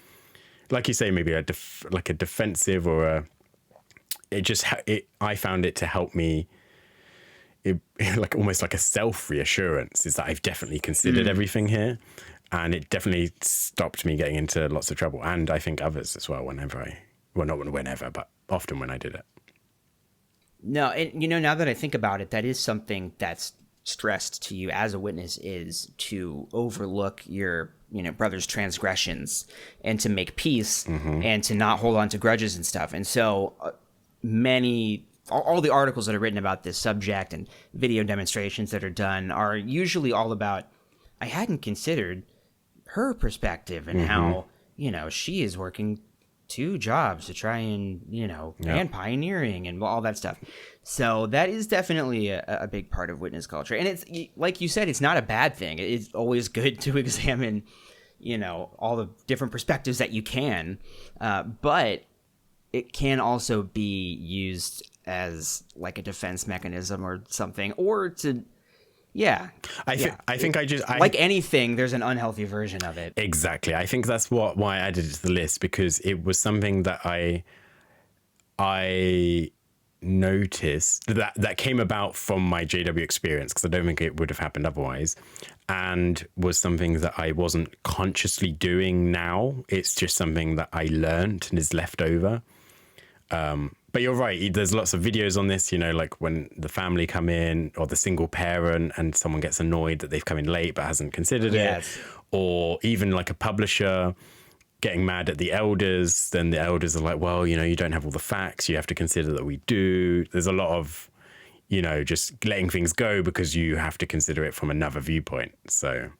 like you say, maybe a defensive, or I found it to help me, like almost like a self-reassurance, is that I've definitely considered everything here, and it definitely stopped me getting into lots of trouble, and I think others as well, not whenever, but often when I did it. No, and now that I think about it, that is something that's stressed to you as a witness, is to overlook your brother's transgressions and to make peace, and to not hold on to grudges and stuff. And so all the articles that are written about this subject and video demonstrations that are done are usually all about, I hadn't considered her perspective and how, she is working 2 jobs to try and, and pioneering and all that stuff. So that is definitely a big part of witness culture. And it's, like you said, it's not a bad thing. It's always good to examine, all the different perspectives that you can. But it can also be used as like a defense mechanism or something, or to, I think like anything, there's an unhealthy version of it. Exactly. I think that's why I added it to the list, because it was something that I noticed that came about from my JW experience, because I don't think it would have happened otherwise, and was something that I wasn't consciously doing now. It's just something that I learned and is left over. But you're right, there's lots of videos on this, like when the family come in, or the single parent, and someone gets annoyed that they've come in late but hasn't considered it, or even like a publisher getting mad at the elders. Then the elders are like, well, you don't have all the facts. You have to consider that we do. There's a lot of, just letting things go because you have to consider it from another viewpoint. So,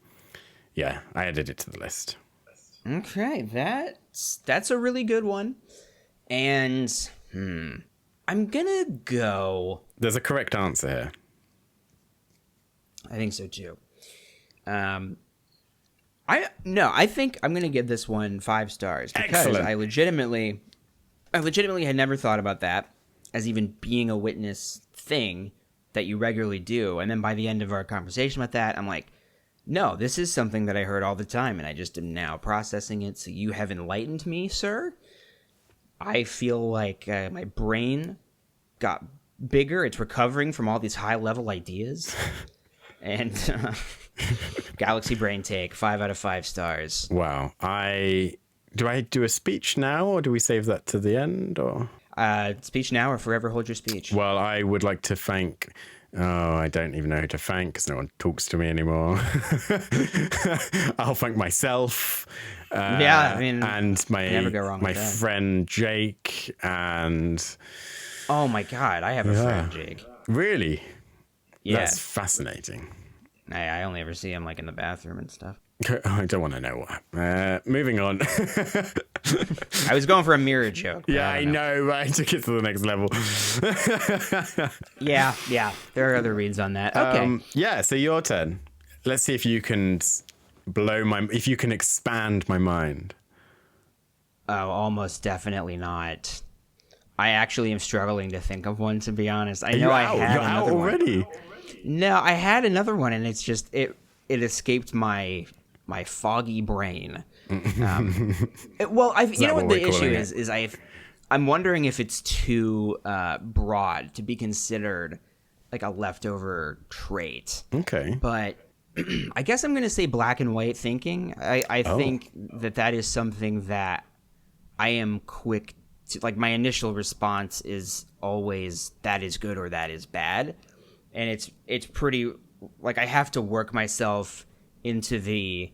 yeah, I added it to the list. Okay, that's a really good one. And I'm gonna go. There's a correct answer here. I think so too. I think I'm gonna give this one 5 stars because Excellent. I legitimately had never thought about that as even being a witness thing that you regularly do. And then by the end of our conversation with that, I'm like, no, this is something that I heard all the time, and I just am now processing it. So you have enlightened me, sir. I feel like my brain got bigger. It's recovering from all these high-level ideas. And Galaxy Brain Take, 5 out of 5 stars. Wow. Do I do a speech now, or do we save that to the end? Or Speech now or forever hold your speech. Well, I would like to thank... I don't even know who to thank because no one talks to me anymore. I'll thank myself. And my never go wrong my with that. friend Jake and... Oh my God, I have a friend, Jake. Really? Yeah. That's fascinating. I only ever see him like in the bathroom and stuff. I don't want to know what. Moving on. I was going for a mirror joke. Yeah, I know, but I took it to the next level. Yeah. There are other reads on that. Okay. Yeah, so your turn. Let's see if you can if you can expand my mind. Oh, almost definitely not. I actually am struggling to think of one, to be honest. I know I had You're another out already. one. No, I had another one, and it's just it escaped my foggy brain. You know what the issue is I'm wondering if it's too broad to be considered like a leftover trait. Okay. But I guess I'm going to say black and white thinking. I think that is something that I am quick to, like, my initial response is always that is good or that is bad. And it's pretty, like, I have to work myself into the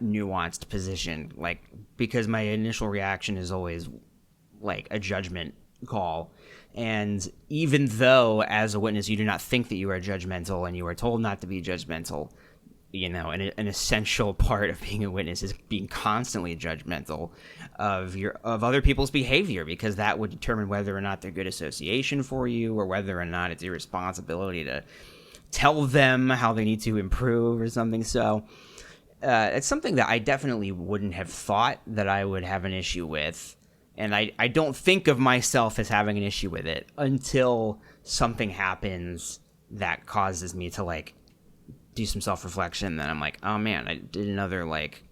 nuanced position, like, because my initial reaction is always like a judgment call. And even though as a witness you do not think that you are judgmental and you are told not to be judgmental, an essential part of being a witness is being constantly judgmental of other people's behavior, because that would determine whether or not they're good association for you or whether or not it's your responsibility to tell them how they need to improve or something. So it's something that I definitely wouldn't have thought that I would have an issue with. And I don't think of myself as having an issue with it until something happens that causes me to, like, do some self-reflection. Then I'm like, oh man, I did another, like,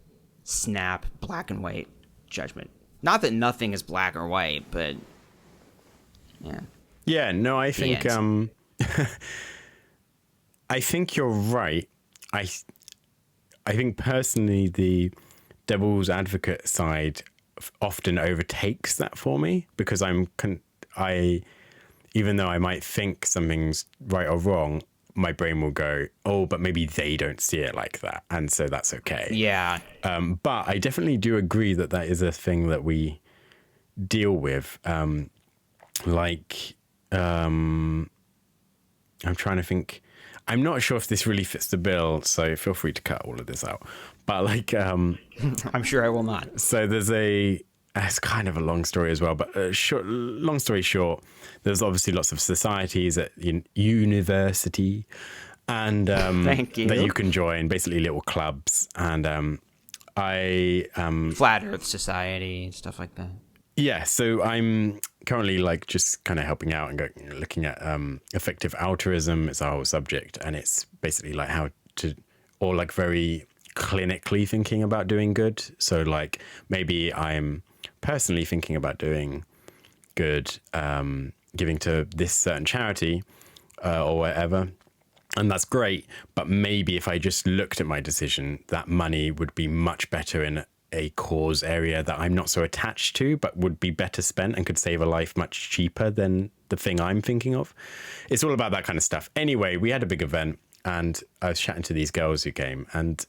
snap black and white judgment. Not that nothing is black or white, but yeah. Yeah, no, I think I think you're right. I think personally the devil's advocate side often overtakes that for me, because even though I might think something's right or wrong, my brain will go, oh, but maybe they don't see it like that, and so that's okay. Yeah. But I definitely do agree that is a thing that we deal with. I'm trying to think. I'm not sure if this really fits the bill, so feel free to cut all of this out. But like, I'm sure I will not. So it's kind of a long story as well, but long story short, there's obviously lots of societies at university and Thank you. that you can join, basically little clubs. And Flat Earth Society, stuff like that. Yeah, so I'm currently like just kind of helping out and looking at effective altruism. It's a whole subject, and it's basically like how to, or like very clinically thinking about doing good. So like maybe I'm personally thinking about doing good, giving to this certain charity or whatever, and that's great. But maybe if I just looked at my decision, that money would be much better in a cause area that I'm not so attached to, but would be better spent and could save a life much cheaper than the thing I'm thinking of. It's all about that kind of stuff. Anyway, we had a big event and I was chatting to these girls who came, and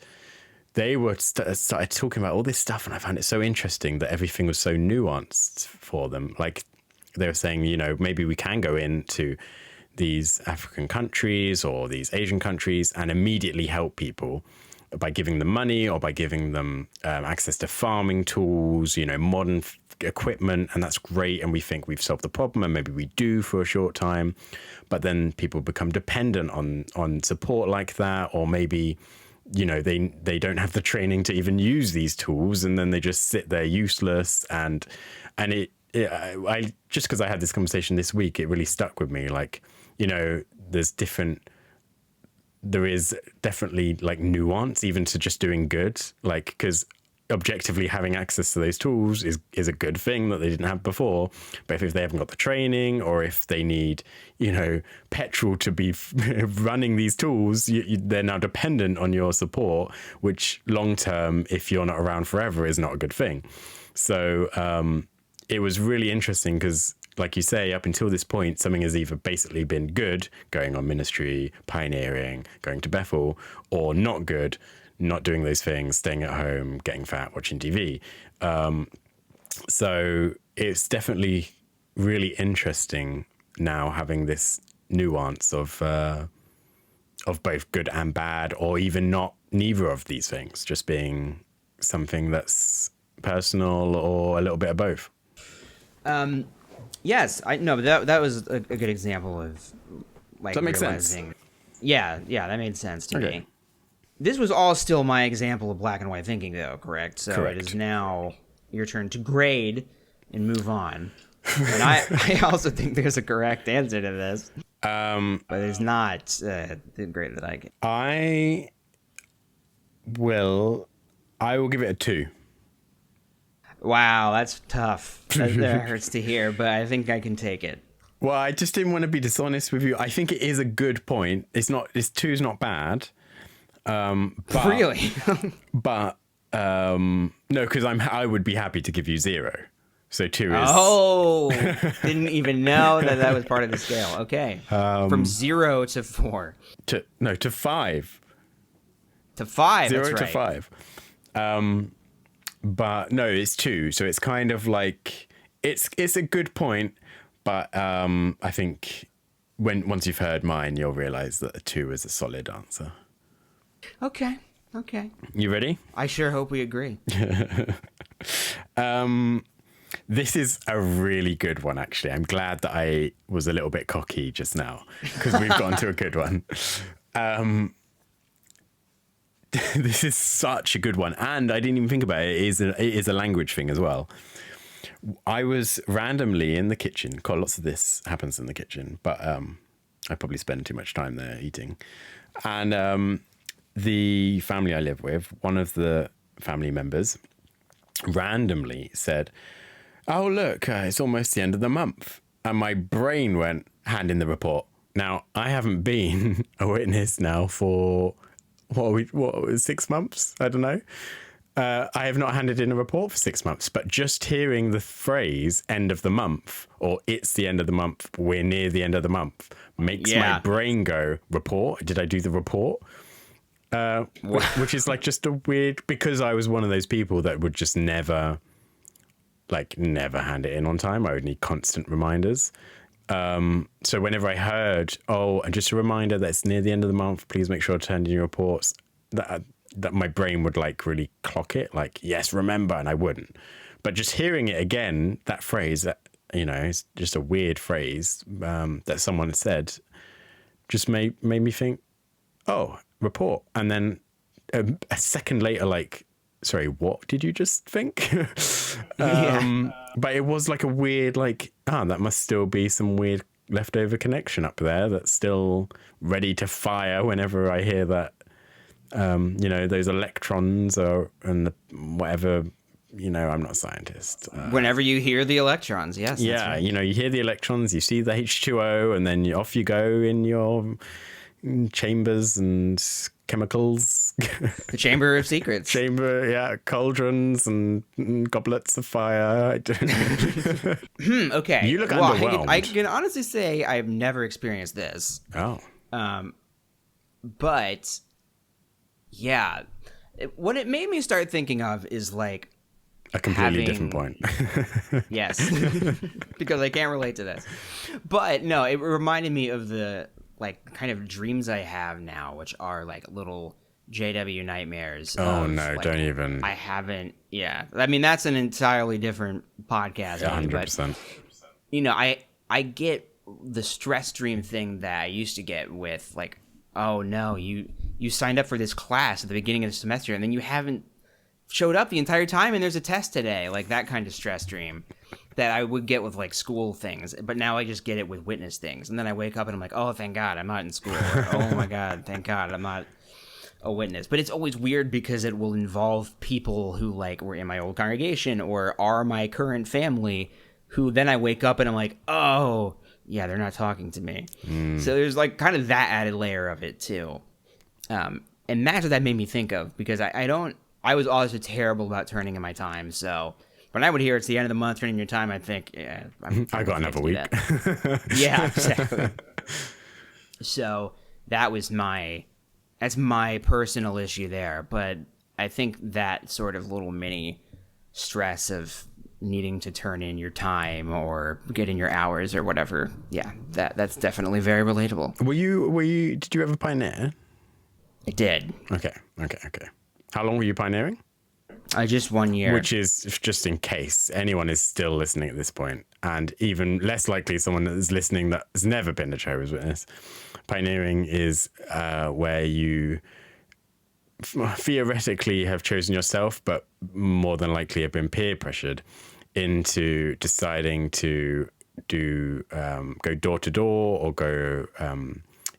they were started talking about all this stuff, and I found it so interesting that everything was so nuanced for them. Like they were saying, you know, maybe we can go into these African countries or these Asian countries and immediately help people by giving them money or by giving them access to farming tools, you know, modern equipment, and that's great. And we think we've solved the problem, and maybe we do for a short time, but then people become dependent on support like that, or maybe, you know, they don't have the training to even use these tools, and then they just sit there useless. And I just because I had this conversation this week, it really stuck with me. Like, you know, there is definitely like nuance even to just doing good, like, because objectively having access to those tools is a good thing that they didn't have before. But if they haven't got the training, or if they need, you know, petrol to be running these tools, they're now dependent on your support, which long term, if you're not around forever, is not a good thing. So it was really interesting because, like you say, up until this point, something has either basically been good, going on ministry, pioneering, going to Bethel, or not good, not doing those things, staying at home, getting fat, watching TV. So it's definitely really interesting now having this nuance of both good and bad, or even not neither of these things, just being something that's personal or a little bit of both. Yes, I know, but that was a good example of like that makes realizing. Sense. Yeah, that made sense to me. This was all still my example of black and white thinking, though, correct? So correct. It is now your turn to grade and move on. And I also think there's a correct answer to this, but it's not the grade that I get. I will give it a 2. Wow, that's tough. That hurts to hear, but I think I can take it. Well, I just didn't want to be dishonest with you. I think it is a good point. It's 2's not bad. But, really? But no, because I would be happy to give you 0. So 2 is. Oh, didn't even know that was part of the scale. Okay, from 0 to 4. To 5. To 5. 0 that's to right. 5. But no, it's 2. So it's kind of like it's a good point, but I think once you've heard mine, you'll realize that a 2 is a solid answer. Okay. You ready? I sure hope we agree. This is a really good one, actually. I'm glad that I was a little bit cocky just now, because we've gone to a good one. This is such a good one, and I didn't even think about it. It is a language thing as well. I was randomly in the kitchen. God, lots of this happens in the kitchen, but I probably spend too much time there eating. And the family I live with, one of the family members randomly said, "Oh, look, it's almost the end of the month." And my brain went, "Hand in the report." Now, I haven't been a witness now for, what 6 months? I don't know. I have not handed in a report for 6 months, but just hearing the phrase "end of the month" or "it's the end of the month, we're near the end of the month" makes my brain go, "Report? Did I do the report?" Which is like just a weird, because I was one of those people that would just never hand it in on time. I would need constant reminders. So whenever I heard, and just a reminder that it's near the end of the month, please make sure to turn in your reports, that my brain would like really clock it, like, yes, remember, and I wouldn't. But just hearing it again, that phrase, that, you know, it's just a weird phrase that someone said, just made me think, oh, report. And then a second later, like, sorry, what did you just think? But it was like a weird, like, that must still be some weird leftover connection up there that's still ready to fire whenever I hear that, you know, those electrons and whatever, you know, I'm not a scientist. Whenever you hear the electrons, yes. Yeah, right. You know, you hear the electrons, you see the H2O, and then off you go in your chambers and chemicals. The Chamber of Secrets. Cauldrons and goblets of fire. Okay. You look underwhelmed. I can honestly say I've never experienced this. Oh. But yeah, What it made me start thinking of is like a completely different point. Yes, because I can't relate to this. But no, it reminded me of the like kind of dreams I have now, which are like little JW nightmares. Oh no, don't even. I haven't. Yeah, I mean that's an entirely different podcast. 100%. But, I get the stress dream thing that I used to get with like, oh no, you signed up for this class at the beginning of the semester and then you haven't showed up the entire time and there's a test today, like that kind of stress dream that I would get with like school things, but now I just get it with witness things. And then I wake up and I'm like, oh, thank God I'm not in school. Or, oh my God, thank God I'm not a witness. But it's always weird because it will involve people who like were in my old congregation or are my current family, who then I wake up and I'm like, oh yeah, they're not talking to me. So there's like kind of that added layer of it too. And that's what that made me think of, because I was always terrible about turning in my time. So when I would hear it's the end of the month, turning your time, I'd think, yeah, I got another week. Yeah, exactly. So that's my personal issue there. But I think that sort of little mini stress of needing to turn in your time or get in your hours or whatever, yeah, that's definitely very relatable. Did you ever pioneer? I did. Okay. How long were you pioneering? Just 1 year. Which is, just in case anyone is still listening at this point, and even less likely someone that is listening that has never been a Jehovah's Witness, pioneering is where you theoretically have chosen yourself, but more than likely have been peer pressured into deciding to go door to door or go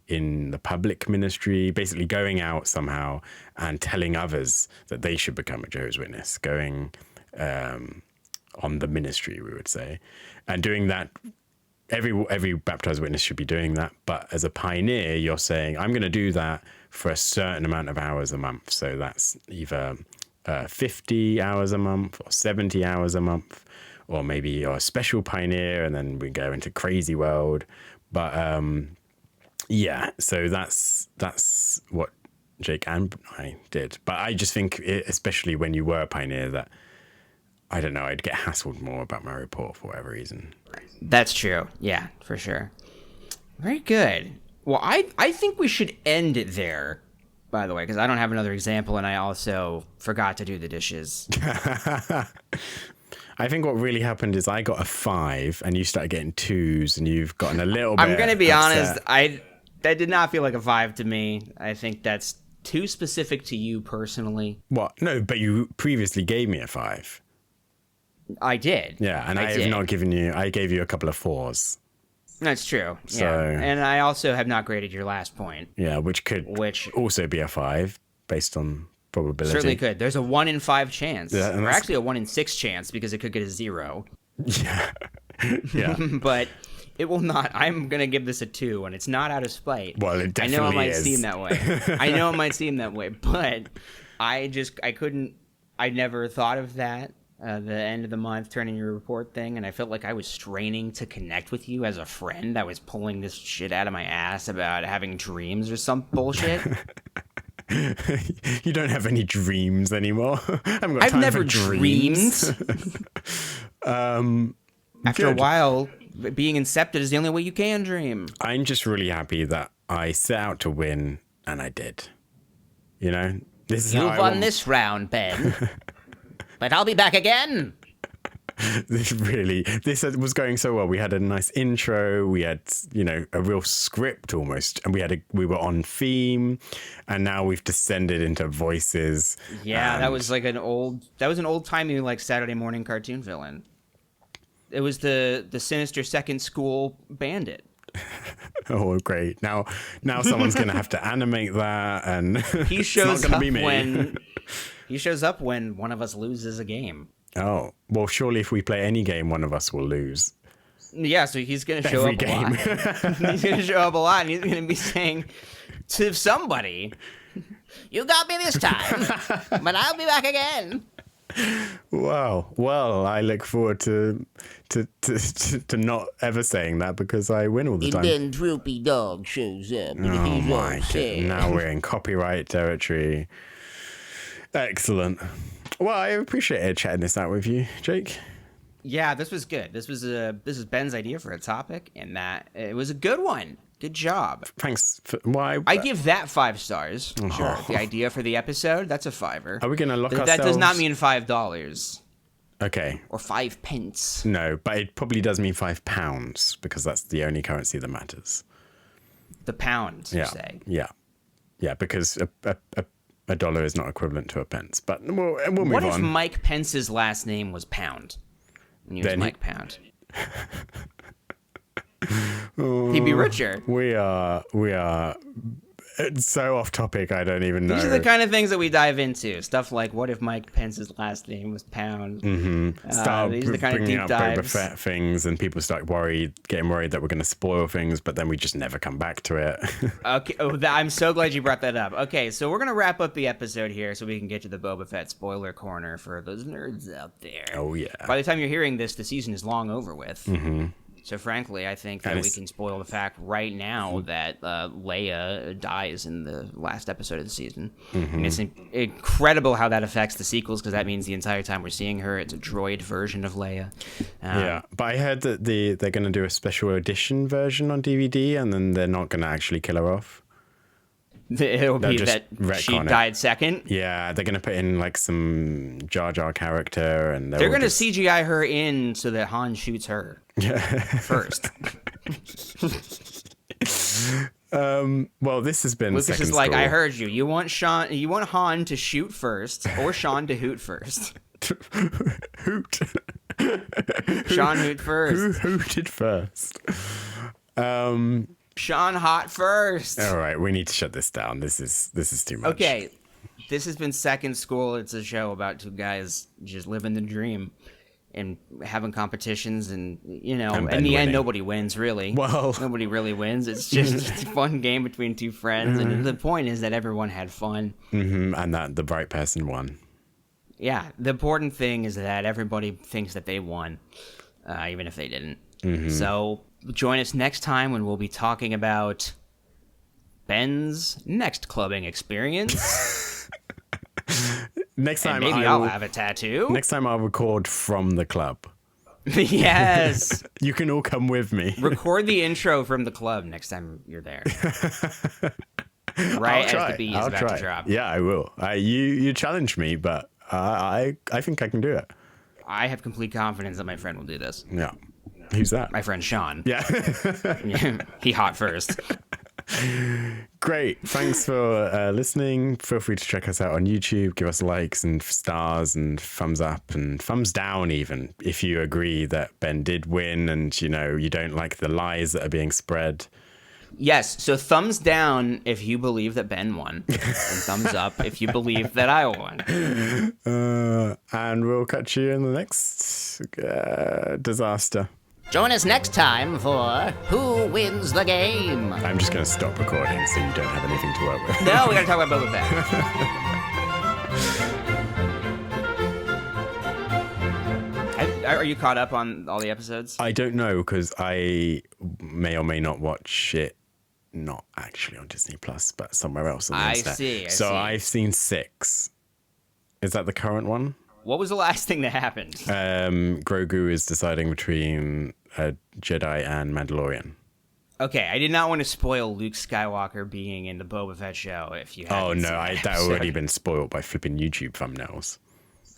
in the public ministry, basically going out somehow and telling others that they should become a Jehovah's Witness, going on the ministry, we would say, and doing that. Every baptized witness should be doing that. But as a pioneer, you're saying, I'm going to do that for a certain amount of hours a month. So that's either 50 hours a month or 70 hours a month, or maybe you're a special pioneer and then we go into crazy world. But yeah, so that's what Jake and I did. But I just think, especially when you were a pioneer, that, I don't know, I'd get hassled more about my report for whatever reason. That's true. Yeah, for sure. Very good. Well, I think we should end it there, by the way, because I don't have another example, and I also forgot to do the dishes. I think what really happened is I got a 5, and you started getting 2s, and you've gotten a little bit I'm going to be upset. honest, that did not feel like a 5 to me. I think that's too specific to you personally. What? No, but you previously gave me a 5. I did. Yeah, and I have not given you... I gave you a couple of 4s. That's true. So, yeah. And I also have not graded your last point. Yeah, which also be a 5 based on probability. Certainly could. There's a 1 in 5 chance. Yeah, or actually a 1 in 6 chance, because it could get a 0. Yeah. Yeah. But it will not. I'm going to give this a 2, and it's not out of spite. Well, it definitely is. I know it might seem that way. I know it might seem that way, but I never thought of that. The end of the month turning your report thing, and I felt like I was straining to connect with you as a friend. I was pulling this shit out of my ass about having dreams or some bullshit. You don't have any dreams anymore. I've never dreamed. After a while, being incepted is the only way you can dream. I'm just really happy that I set out to win, and I did. You know, You've won this round, Ben. But I'll be back again. This was going so well. We had a nice intro. We had, a real script almost, and we were on theme, and now we've descended into voices. Yeah, that was an old timey like Saturday morning cartoon villain. It was the sinister second school bandit. Oh, great! Now someone's gonna have to animate that, and he shows up when. He shows up when one of us loses a game. Oh, well, surely if we play any game, one of us will lose. Yeah, so he's going to show up a lot. He's going to show up a lot, and he's going to be saying to somebody, "You got me this time, but I'll be back again." Wow. Well, I look forward to not ever saying that, because I win all the time. And then Droopy Dog shows up. Oh my God. Now we're in copyright territory. Excellent. Well, I appreciated chatting this out with you, Jake. Yeah, this was good. This is Ben's idea for a topic, and that it was a good one. Good job. Thanks. Why? I give that 5 stars. Sure. The idea for the episode, that's a 5-er. Are we going to lock ourselves? That does not mean $5. Okay. Or 5 pence. No, but it probably does mean £5 because that's the only currency that matters. The pound, you say? Yeah. Yeah, because a dollar is not equivalent to a pence. But we'll move on. What if Mike Pence's last name was Pound? And he was Mike Pound. He'd be richer. We are it's so off topic, I don't even know. These are the kind of things that we dive into. Stuff like, what if Mike Pence's last name was Pound? Mm-hmm. Start these are the kind of bringing deep up dives. Boba Fett things, and people start getting worried that we're going to spoil things, but then we just never come back to it. Okay, I'm so glad you brought that up. Okay, so we're going to wrap up the episode here so we can get to the Boba Fett spoiler corner for those nerds out there. Oh, yeah. By the time you're hearing this, the season is long over with. Mm-hmm. So frankly, I think that we can spoil the fact right now that Leia dies in the last episode of the season. Mm-hmm. And it's incredible how that affects the sequels, because that means the entire time we're seeing her, it's a droid version of Leia. Yeah, but I heard that they're going to do a special edition version on DVD, and then they're not going to actually kill her off. It'll be that she died second. Yeah, they're going to put in like some Jar Jar character, and they're going to CGI her in so that Han shoots her first. Well, this has been Lucas is like, I heard you. You want Han to shoot first, or Sean to hoot first? Hoot. Sean hoot first. Who hooted first? Sean hot first. All right, we need to shut this down. This is too much. Okay, this has been Second School. It's a show about 2 guys just living the dream and having competitions, and in the end, nobody wins really. Well, nobody really wins. It's just a fun game between 2 friends, and the point is that everyone had fun. Mm-hmm, and that the bright person won. Yeah, the important thing is that everybody thinks that they won, even if they didn't. Mm-hmm. So join us next time when we'll be talking about Ben's next clubbing experience. Next time, maybe I'll have a tattoo. Next time, I'll record from the club. Yes. You can all come with me. Record the intro from the club next time you're there. Right as the beat is about to drop. Yeah, I will. You challenged me, but I think I can do it. I have complete confidence that my friend will do this. Yeah. Who's that? My friend Sean. Yeah. He hot first. Great. Thanks for listening. Feel free to check us out on YouTube. Give us likes and stars and thumbs up and thumbs down even if you agree that Ben did win and, you don't like the lies that are being spread. Yes, so thumbs down if you believe that Ben won, and thumbs up if you believe that I won. And we'll catch you in the next disaster. Join us next time for Who Wins the Game? I'm just going to stop recording so you don't have anything to work with. No, we got to talk about Boba Fett. Are you caught up on all the episodes? I don't know, because I may or may not watch it, not actually on Disney Plus, but somewhere else on the internet. I see. I've seen 6. Is that the current one? What was the last thing that happened? Grogu is deciding between a Jedi and Mandalorian. Okay, I did not want to spoil Luke Skywalker being in the Boba Fett show if you hadn't seen that that already been spoiled by flipping YouTube thumbnails.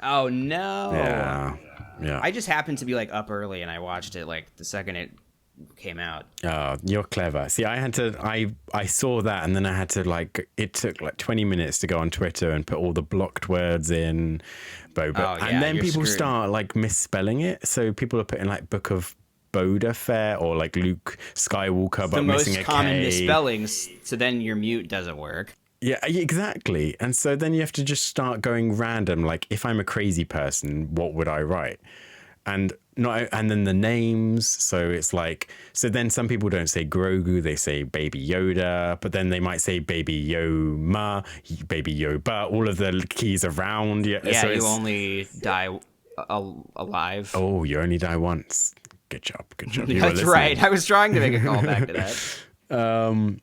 Oh, no. Yeah. I just happened to be up early and I watched it the second it came out. Oh, you're clever. See, I saw that and then I had to it took 20 minutes to go on Twitter and put all the blocked words in Boba. And then people start misspelling it. So people are putting Book of Boba Fett or Luke Skywalker, but missing a K. The most common misspellings, so then your mute doesn't work. Yeah, exactly. And so then you have to just start going random. If I'm a crazy person, what would I write? And then the names. So it's so then some people don't say Grogu, they say Baby Yoda, but then they might say Baby Yoma, Baby Yoba, all of the keys around. Yeah, so you only die alive. Oh, you only die once. Good job. That's right. I was trying to make a call back to that.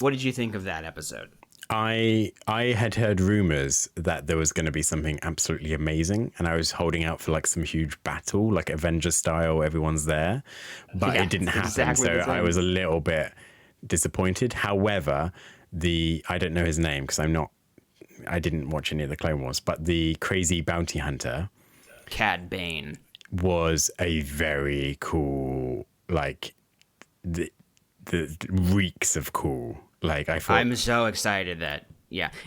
What did you think of that episode? I had heard rumors that there was going to be something absolutely amazing, and I was holding out for like some huge battle, like Avengers style, everyone's there, but it didn't happen. Exactly So I was a little bit disappointed. However, I don't know his name because I didn't watch any of the Clone Wars, but the crazy bounty hunter, Cad Bane, was a very cool, like the reeks of cool. Like I thought, I'm so excited that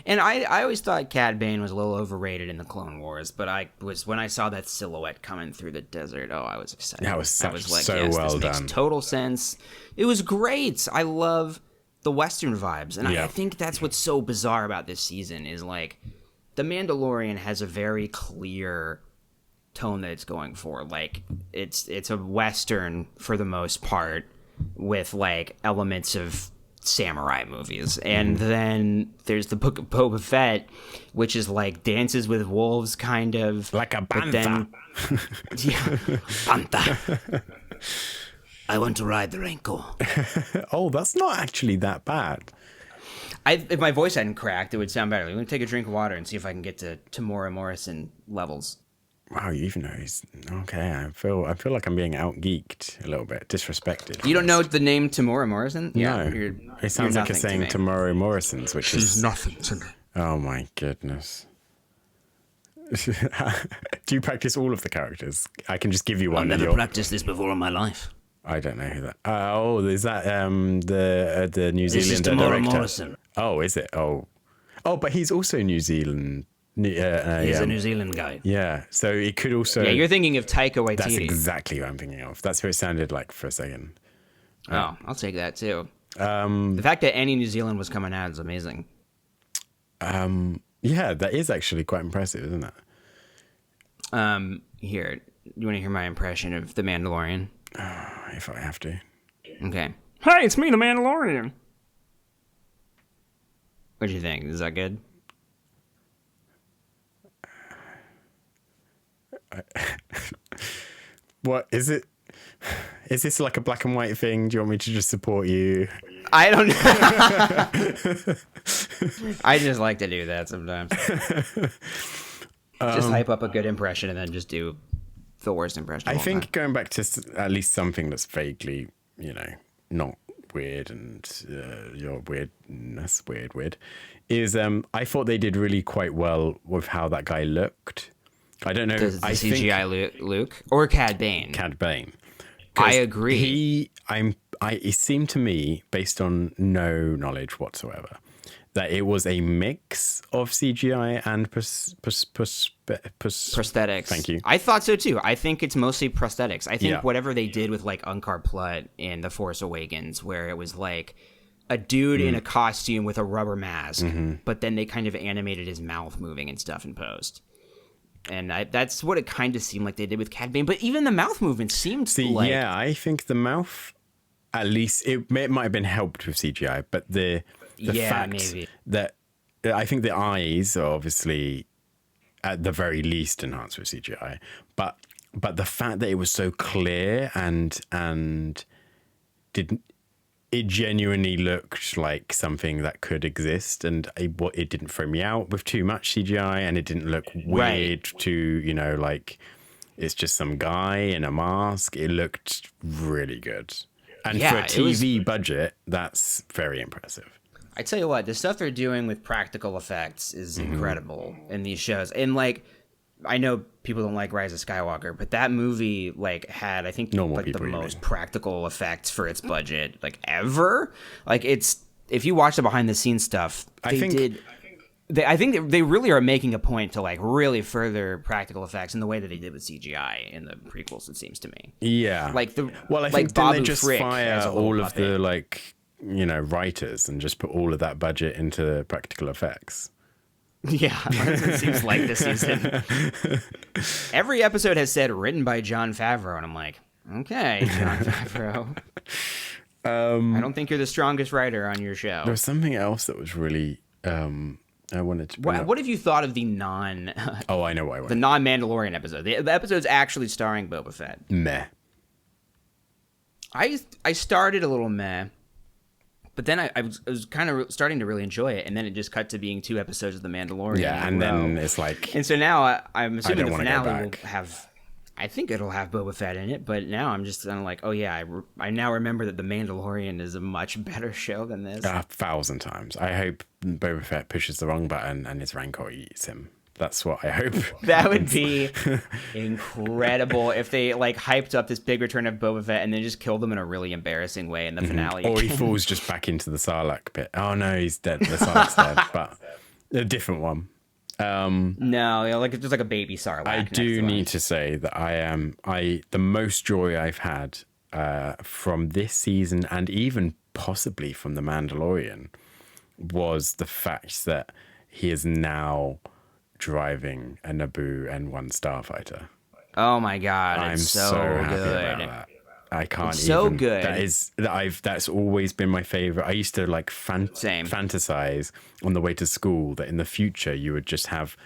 and I always thought Cad Bane was a little overrated in the Clone Wars, but when I saw that silhouette coming through the desert, I was excited. That was so well this done. Makes total sense. It was great. I love the Western vibes, and I think that's what's so bizarre about this season is like the Mandalorian has a very clear tone that it's going for. Like it's a Western for the most part with like elements of samurai movies, and then there's the Book of Boba Fett, which is like Dances with Wolves kind of, like a bantha. Bantha. I want to ride the rancor. Oh, that's not actually that bad. If my voice hadn't cracked, it would sound better. I'm going to take a drink of water and see if I can get to Tamora Morrison levels. Wow, you even know he's okay. I feel like I'm being out geeked a little bit, disrespected. You don't know the name Tamora Morrison? No, it sounds like you're saying Tamora Morrison's, which is nothing to me. Oh my goodness. Do you practice all of the characters? I can just give you one. I've never practiced this before in my life. I don't know who that. Is that the New Zealand This is Tamora director? Morrison. Oh, is it? Oh, but he's also New Zealand. He's a New Zealand guy. Yeah, so it could also. Yeah, you're thinking of Taika Waititi. That's exactly what I'm thinking of. That's who it sounded like for a second. Oh, I'll take that too. The fact that any New Zealand was coming out is amazing. Yeah, that is actually quite impressive, isn't it? Here, you want to hear my impression of The Mandalorian? If I have to. Okay. Hey, it's me, The Mandalorian. What do you think? Is that good? What is it? Is this like a black and white thing? Do you want me to just support you? I don't know. I just like to do that sometimes. Just hype up a good impression and then just do the worst impression. I think going back to at least something that's vaguely, not weird and your weirdness, weird, is I thought they did really quite well with how that guy looked. I don't know. The CGI Luke or Cad Bane. Cad Bane. I agree. It seemed to me, based on no knowledge whatsoever, that it was a mix of CGI and prosthetics. Thank you. I thought so too. I think it's mostly prosthetics. I think whatever they did with like Unkar Plutt in The Force Awakens, where it was like a dude in a costume with a rubber mask, but then they kind of animated his mouth moving and stuff in post. And that's what it kind of seemed like they did with Cad Bane. But even the mouth movement seemed like... Yeah, I think the mouth, at least, it might have been helped with CGI, but the fact maybe. that I think the eyes are obviously, at the very least, enhanced with CGI. But the fact that it was so clear and it genuinely looked like something that could exist, and it didn't throw me out with too much CGI, and it didn't look weird to, like it's just some guy in a mask. It looked really good. And for a TV budget, that's very impressive. I tell you what, the stuff they're doing with practical effects is incredible in these shows. And like, I know people don't like Rise of Skywalker, but that movie had, I think, the most practical effects for its budget ever. It's, if you watch the behind the scenes stuff, I think they really are making a point to really further practical effects in the way that they did with CGI in the prequels. It seems to me. Yeah. I think didn't they just fire all of the writers and just put all of that budget into practical effects? Yeah, that's what it seems like this season. Every episode has said written by Jon Favreau, and I'm like, okay, Jon Favreau. I don't think you're the strongest writer on your show. There was something else that was really I wanted to. What have you thought of the non? Oh, I know why. The non-Mandalorian episode. The episode's actually starring Boba Fett. Meh. I started a little meh, But then I was kind of starting to really enjoy it, and then it just cut to being 2 episodes of The Mandalorian. Yeah, and then it's like... And so now I'm assuming the finale will back. have... I think it'll have Boba Fett in it, but now I'm just kind of like, oh yeah, I now remember that The Mandalorian is a much better show than this. 1,000 times. I hope Boba Fett pushes the wrong button and his rancor eats him. That's what I hope. That would be incredible if they like hyped up this big return of Boba Fett and then just killed him in a really embarrassing way in the finale. Or he falls just back into the Sarlacc pit. Oh no, he's dead. The Sarlacc's dead, but a different one. No, like just like a baby Sarlacc. I do need to say that the most joy I've had from this season and even possibly from The Mandalorian was the fact that he is now driving a Naboo N1 Starfighter. Oh my god, I'm it's so happy about that. I can't it's even. So good. That's always been my favorite. I used to like fantasize on the way to school that in the future you would just have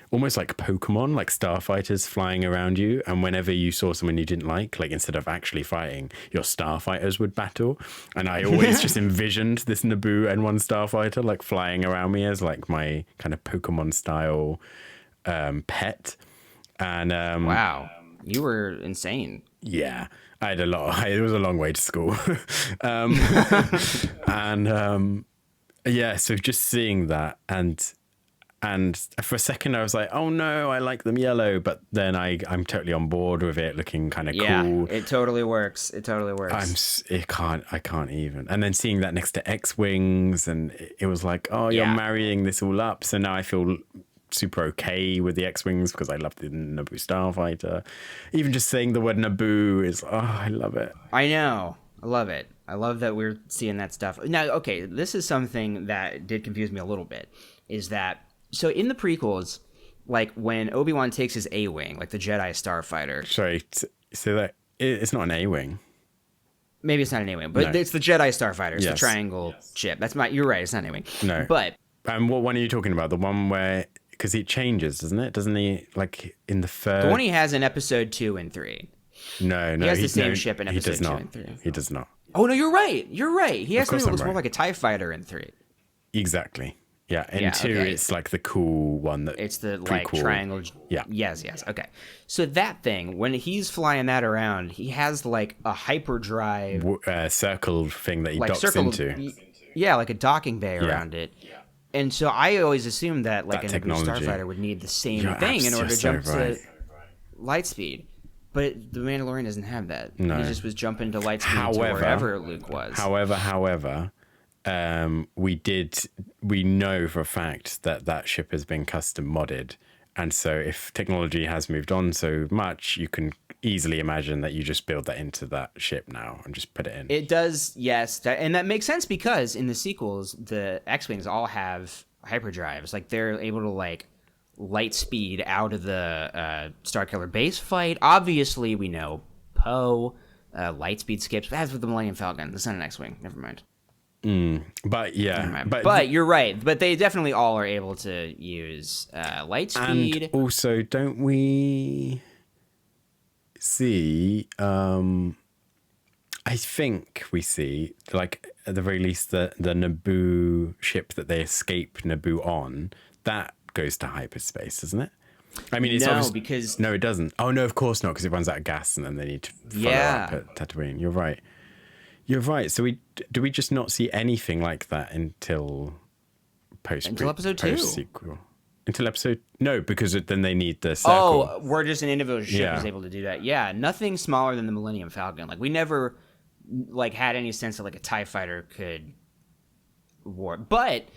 almost like Pokemon, like starfighters flying around you, and whenever you saw someone you didn't like instead of actually fighting, your starfighters would battle. And I always just envisioned this Naboo N1 starfighter like flying around me as like my kind of Pokemon style pet. And wow, you were insane. Yeah, I had it was a long way to school. So just seeing that and for a second I was like, oh no, I like them yellow, but then I'm totally on board with it looking kind of cool. Yeah, it totally works. I can't even. And then seeing that next to X-Wings, and it was like, oh, you're marrying this all up. So now I feel super okay with the X-Wings because I love the Naboo Starfighter. Even just saying the word Naboo is, I love it. I know. I love it. I love that we're seeing that stuff. Now, okay, this is something that did confuse me a little bit, is that, so in the prequels, like when Obi-Wan takes his A-Wing, like the Jedi Starfighter. Sorry, so that it's not an A-Wing. Maybe it's not an A-Wing, but it's the Jedi Starfighter. It's the triangle ship. You're right, it's not an A-Wing. No. But... what one are you talking about? The one where... Because he changes, doesn't it? Doesn't he, like, in the third... The one he has in episode 2 and 3. No. He has the same ship in episode 2 and 3. He does not. Oh, no, you're right. He has something that looks more like a TIE fighter in 3. Exactly. Yeah, in 2, it's like the cool one that... It's the, prequel. like, triangle... Yeah. Yes. Okay. So that thing, when he's flying that around, he has, like, a hyperdrive... circle thing that he docks into. Yeah, like a docking bay around it. And so I always assumed that, like, a Naboo Starfighter would need the same thing in order to jump to light speed. But the Mandalorian doesn't have that. No. He just was jumping to light speed to wherever Luke was. However, we know for a fact that ship has been custom modded. And so if technology has moved on so much, you can easily imagine that you just build that into that ship now and just put it in. It does, yes. And that makes sense because in the sequels, the X-Wings all have hyperdrives. Like, they're able to, like, light speed out of the Starkiller base fight. Obviously, we know Poe, light speed skips. That's with the Millennium Falcon. That's not an X-Wing. Never mind. But yeah, but you're right. But they definitely all are able to use light speed. And also, don't we see? I think we see, like, at the very least, the Naboo ship that they escape Naboo on, that goes to hyperspace, doesn't it? I mean, it's because no, it doesn't. Oh no, of course not, because it runs out of gas, and then they need to follow up at Tatooine. You're right. So do we just not see anything like that until episode 2? Sequel? Until episode... No, because then they need the circle. Oh, where just an individual ship is able to do that. Yeah, nothing smaller than the Millennium Falcon. Like, we never like had any sense that like a TIE fighter could warp. But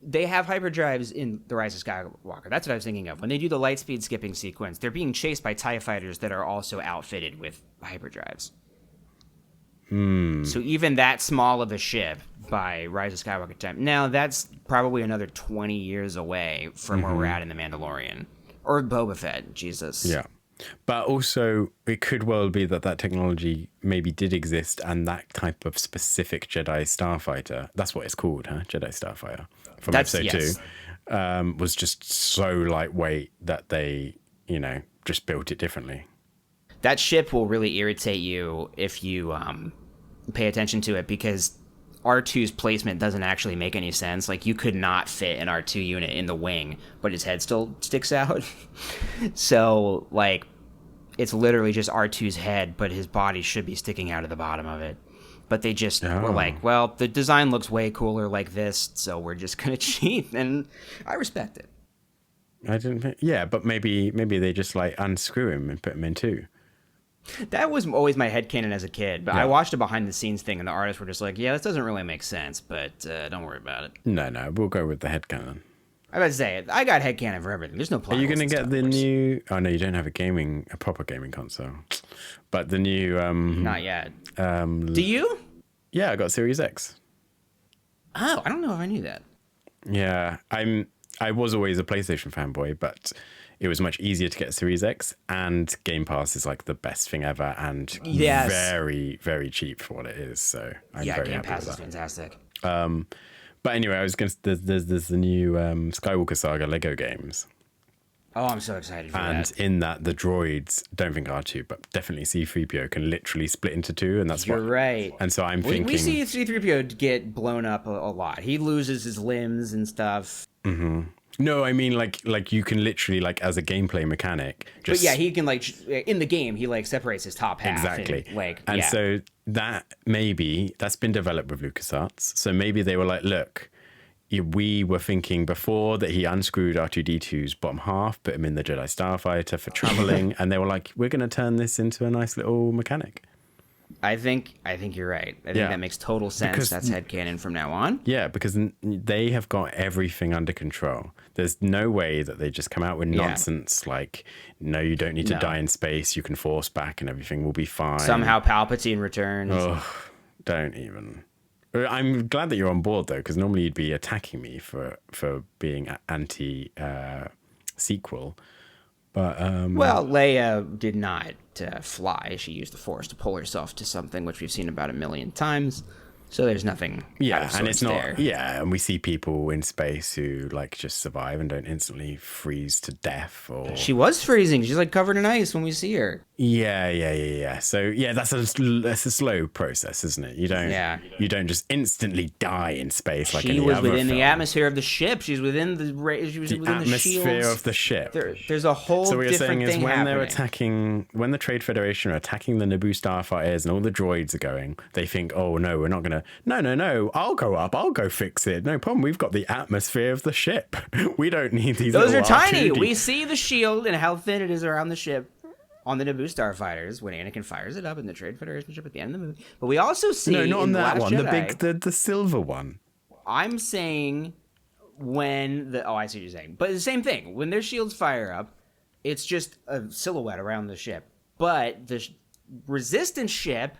they have hyperdrives in The Rise of Skywalker. That's what I was thinking of. When they do the light speed skipping sequence, they're being chased by TIE fighters that are also outfitted with hyperdrives. So even that small of a ship by Rise of Skywalker time. Now, that's probably another 20 years away from where we're at in The Mandalorian. Or Boba Fett, Jesus. Yeah. But also, it could well be that technology maybe did exist, and that type of specific Jedi Starfighter, that's what it's called, huh? Jedi Starfighter, from episode 2, was just so lightweight that they, just built it differently. That ship will really irritate you if you pay attention to it, because R2's placement doesn't actually make any sense. Like, you could not fit an R2 unit in the wing, but his head still sticks out. So, like, it's literally just R2's head, but his body should be sticking out of the bottom of it. But they just were like, well, the design looks way cooler like this, so we're just going to cheat. And I respect it. I didn't think, yeah, but maybe they just like unscrew him and put him in two. That was always my headcanon as a kid, but I watched a behind-the-scenes thing, and the artists were just like, yeah, this doesn't really make sense, but don't worry about it. No, we'll go with the headcanon. I was about to say, I got headcanon for everything. There's no plot. Are you going to get the new... Oh, no, you don't have a proper gaming console. But the new... Not yet. Do you? Yeah, I got Series X. Oh, I don't know if I knew that. Yeah, I was always a PlayStation fanboy, but it was much easier to get Series X, and Game Pass is like the best thing ever, and very, very cheap for what it is. So I'm very Game happy Pass with is that. fantastic. But anyway, I was going to. There's the new Skywalker Saga Lego games. Oh, I'm so excited for that. And in that, the droids, don't think R2, but definitely C-3PO can literally split into two, and that's You're right. And so I'm thinking... We see C-3PO get blown up a lot. He loses his limbs and stuff. Mm-hmm. No, I mean, like you can literally, like, as a gameplay mechanic... But yeah, he can, like, in the game, he, like, separates his top half. Exactly. And so that's been developed with LucasArts. So maybe they were like, look... We were thinking before that he unscrewed R2-D2's bottom half, put him in the Jedi Starfighter for traveling, and they were like, we're going to turn this into a nice little mechanic. I think you're right. I think that makes total sense. Because that's headcanon from now on. Yeah, because they have got everything under control. There's no way that they just come out with nonsense like, no, you don't need to die in space, you can force back and everything will be fine. Somehow Palpatine returns. Oh, don't even... I'm glad that you're on board, though, because normally you'd be attacking me for being anti-sequel. But well, Leia did not fly. She used the Force to pull herself to something, which we've seen about 1,000,000 times. So there's nothing. Yeah, and it's not. There. Yeah, and we see people in space who like just survive and don't instantly freeze to death. Or she was freezing. She's like covered in ice when we see her. Yeah. So yeah, that's a slow process, isn't it? You don't just instantly die in space like she was within the atmosphere of the ship. She's within the atmosphere of the ship. There's a whole. So what you're saying is when happening. they're attacking, when the Trade Federation are attacking the Naboo starfighters and all the droids are going, they think, oh no, we're not gonna. No, I'll go up. I'll go fix it. No problem. We've got the atmosphere of the ship. We don't need these. Those are tiny. We see the shield and how thin it is around the ship on the Naboo starfighters when Anakin fires it up in the Trade Federation ship at the end of the movie. But we also see not on that one. Jedi, the silver one. I'm saying when the I see what you're saying, but the same thing when their shields fire up, it's just a silhouette around the ship. But the Resistance ship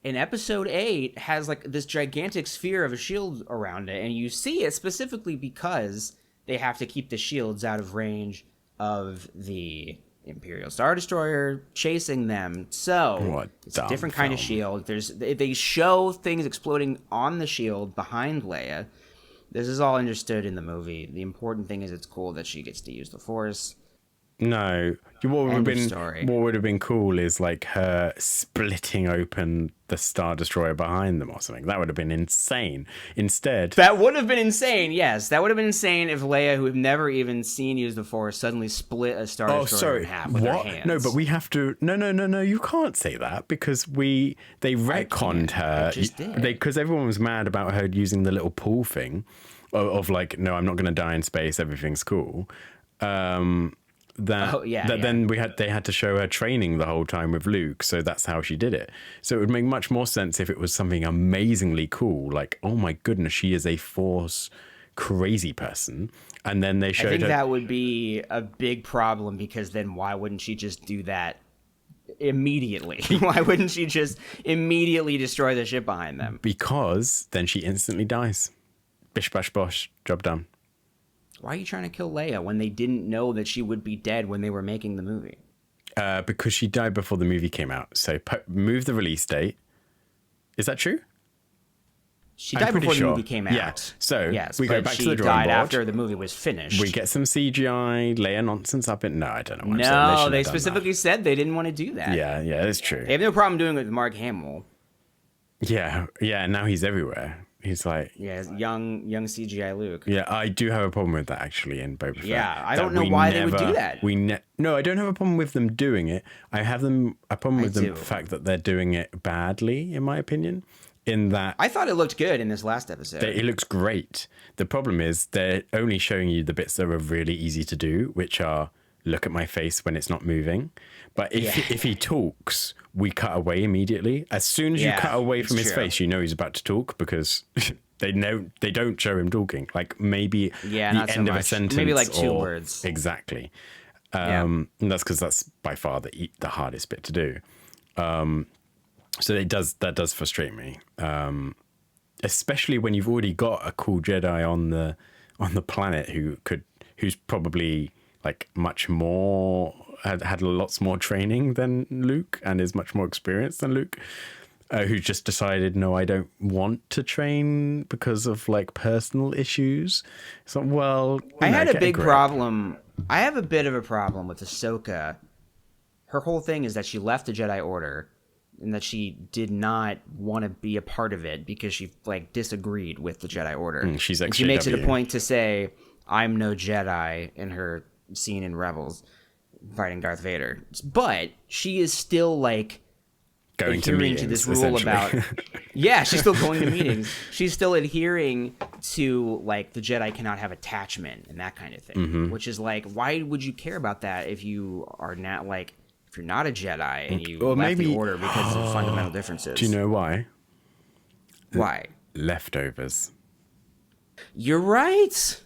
in Episode 8 has like this gigantic sphere of a shield around it, and you see it specifically because they have to keep the shields out of range of the Imperial Star Destroyer chasing them. So it's a different kind of shield. They show things exploding on the shield behind Leia. This is all understood in the movie. The important thing is it's cool that she gets to use the Force. No, what would have been cool is like her splitting open the Star Destroyer behind them or something. That would have been insane. Instead, that would have been insane. Yes, that would have been insane if Leia, who had never even seen use the Force, suddenly split a Star Destroyer in half with her hands. No, but we have to. No. You can't say that because they retconned her. Because everyone was mad about her using the little pool thing of like, no, I'm not going to die in space. Everything's cool. Then they had to show her training the whole time with Luke, so that's how she did it. So it would make much more sense if it was something amazingly cool, like, oh my goodness, she is a Force crazy person, and then they showed. I think that would be a big problem because then why wouldn't she just do that immediately? Why wouldn't she just immediately destroy the ship behind them? Because then she instantly dies. Bish bash bosh, job done. Why are you trying to kill Leia when they didn't know that she would be dead when they were making the movie? Because she died before the movie came out. So move the release date. Is that true? She died before the movie came out. Yeah. So we go back to the drawing board. She died after the movie was finished. We get some CGI Leia nonsense up in. No, I don't know. No, they specifically said they didn't want to do that. Yeah, it's true. They have no problem doing it with Mark Hamill. Yeah, yeah. Now he's everywhere. He's like, Yeah, young CGI Luke. yeah. I do have a problem with that actually in Boba Fett. Yeah, I that don't know we why they would do that. No, I don't have a problem with them doing it. I have a problem with the do. fact that they're doing it badly, in my opinion. In that I thought it looked good in this last episode. it looks great. The problem is they're only showing you the bits that are really easy to do, which are look at my face when it's not moving. But if he talks, we cut away immediately. As soon as you cut away from his face, you know he's about to talk because they don't show him talking. Like maybe the end of a sentence, maybe like 2 words. Exactly. And that's because that's by far the hardest bit to do. So that does frustrate me, especially when you've already got a cool Jedi on the planet who's probably like much more had lots more training than Luke and is much more experienced than Luke, who just decided, no, I don't want to train because of like personal issues. So, well, I had a big problem. I have a bit of a problem with Ahsoka. Her whole thing is that she left the Jedi Order and that she did not want to be a part of it because she like disagreed with the Jedi Order. She makes it a point to say, I'm no Jedi in her scene in Rebels fighting Darth Vader. But she is still like going to meetings, to this rule about she's still going to meetings. She's still adhering to like the Jedi cannot have attachment and that kind of thing, which is like, why would you care about that if you are not like, if you're not a Jedi and you left the Order because of fundamental differences? Do you know why? Why? Leftovers. You're right.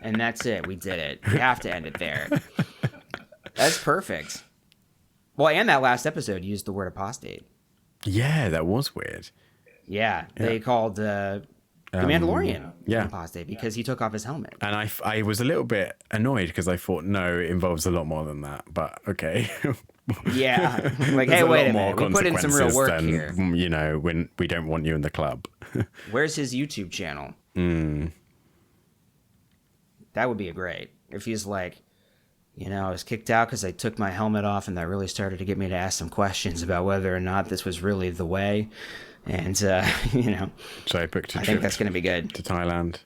And that's it. We did it. We have to end it there. That's perfect. Well, and that last episode used the word apostate. Yeah, that was weird. Yeah, they called the Mandalorian apostate because he took off his helmet. And I was a little bit annoyed because I thought, no, it involves a lot more than that. But okay. Yeah. Like, hey, wait a minute. We put in some real work here. You know, when we don't want you in the club. Where's his YouTube channel? That would be great. If he's like, I was kicked out because I took my helmet off and that really started to get me to ask some questions about whether or not this was really the way. And, So I booked a trip think that's going to be good. to Thailand.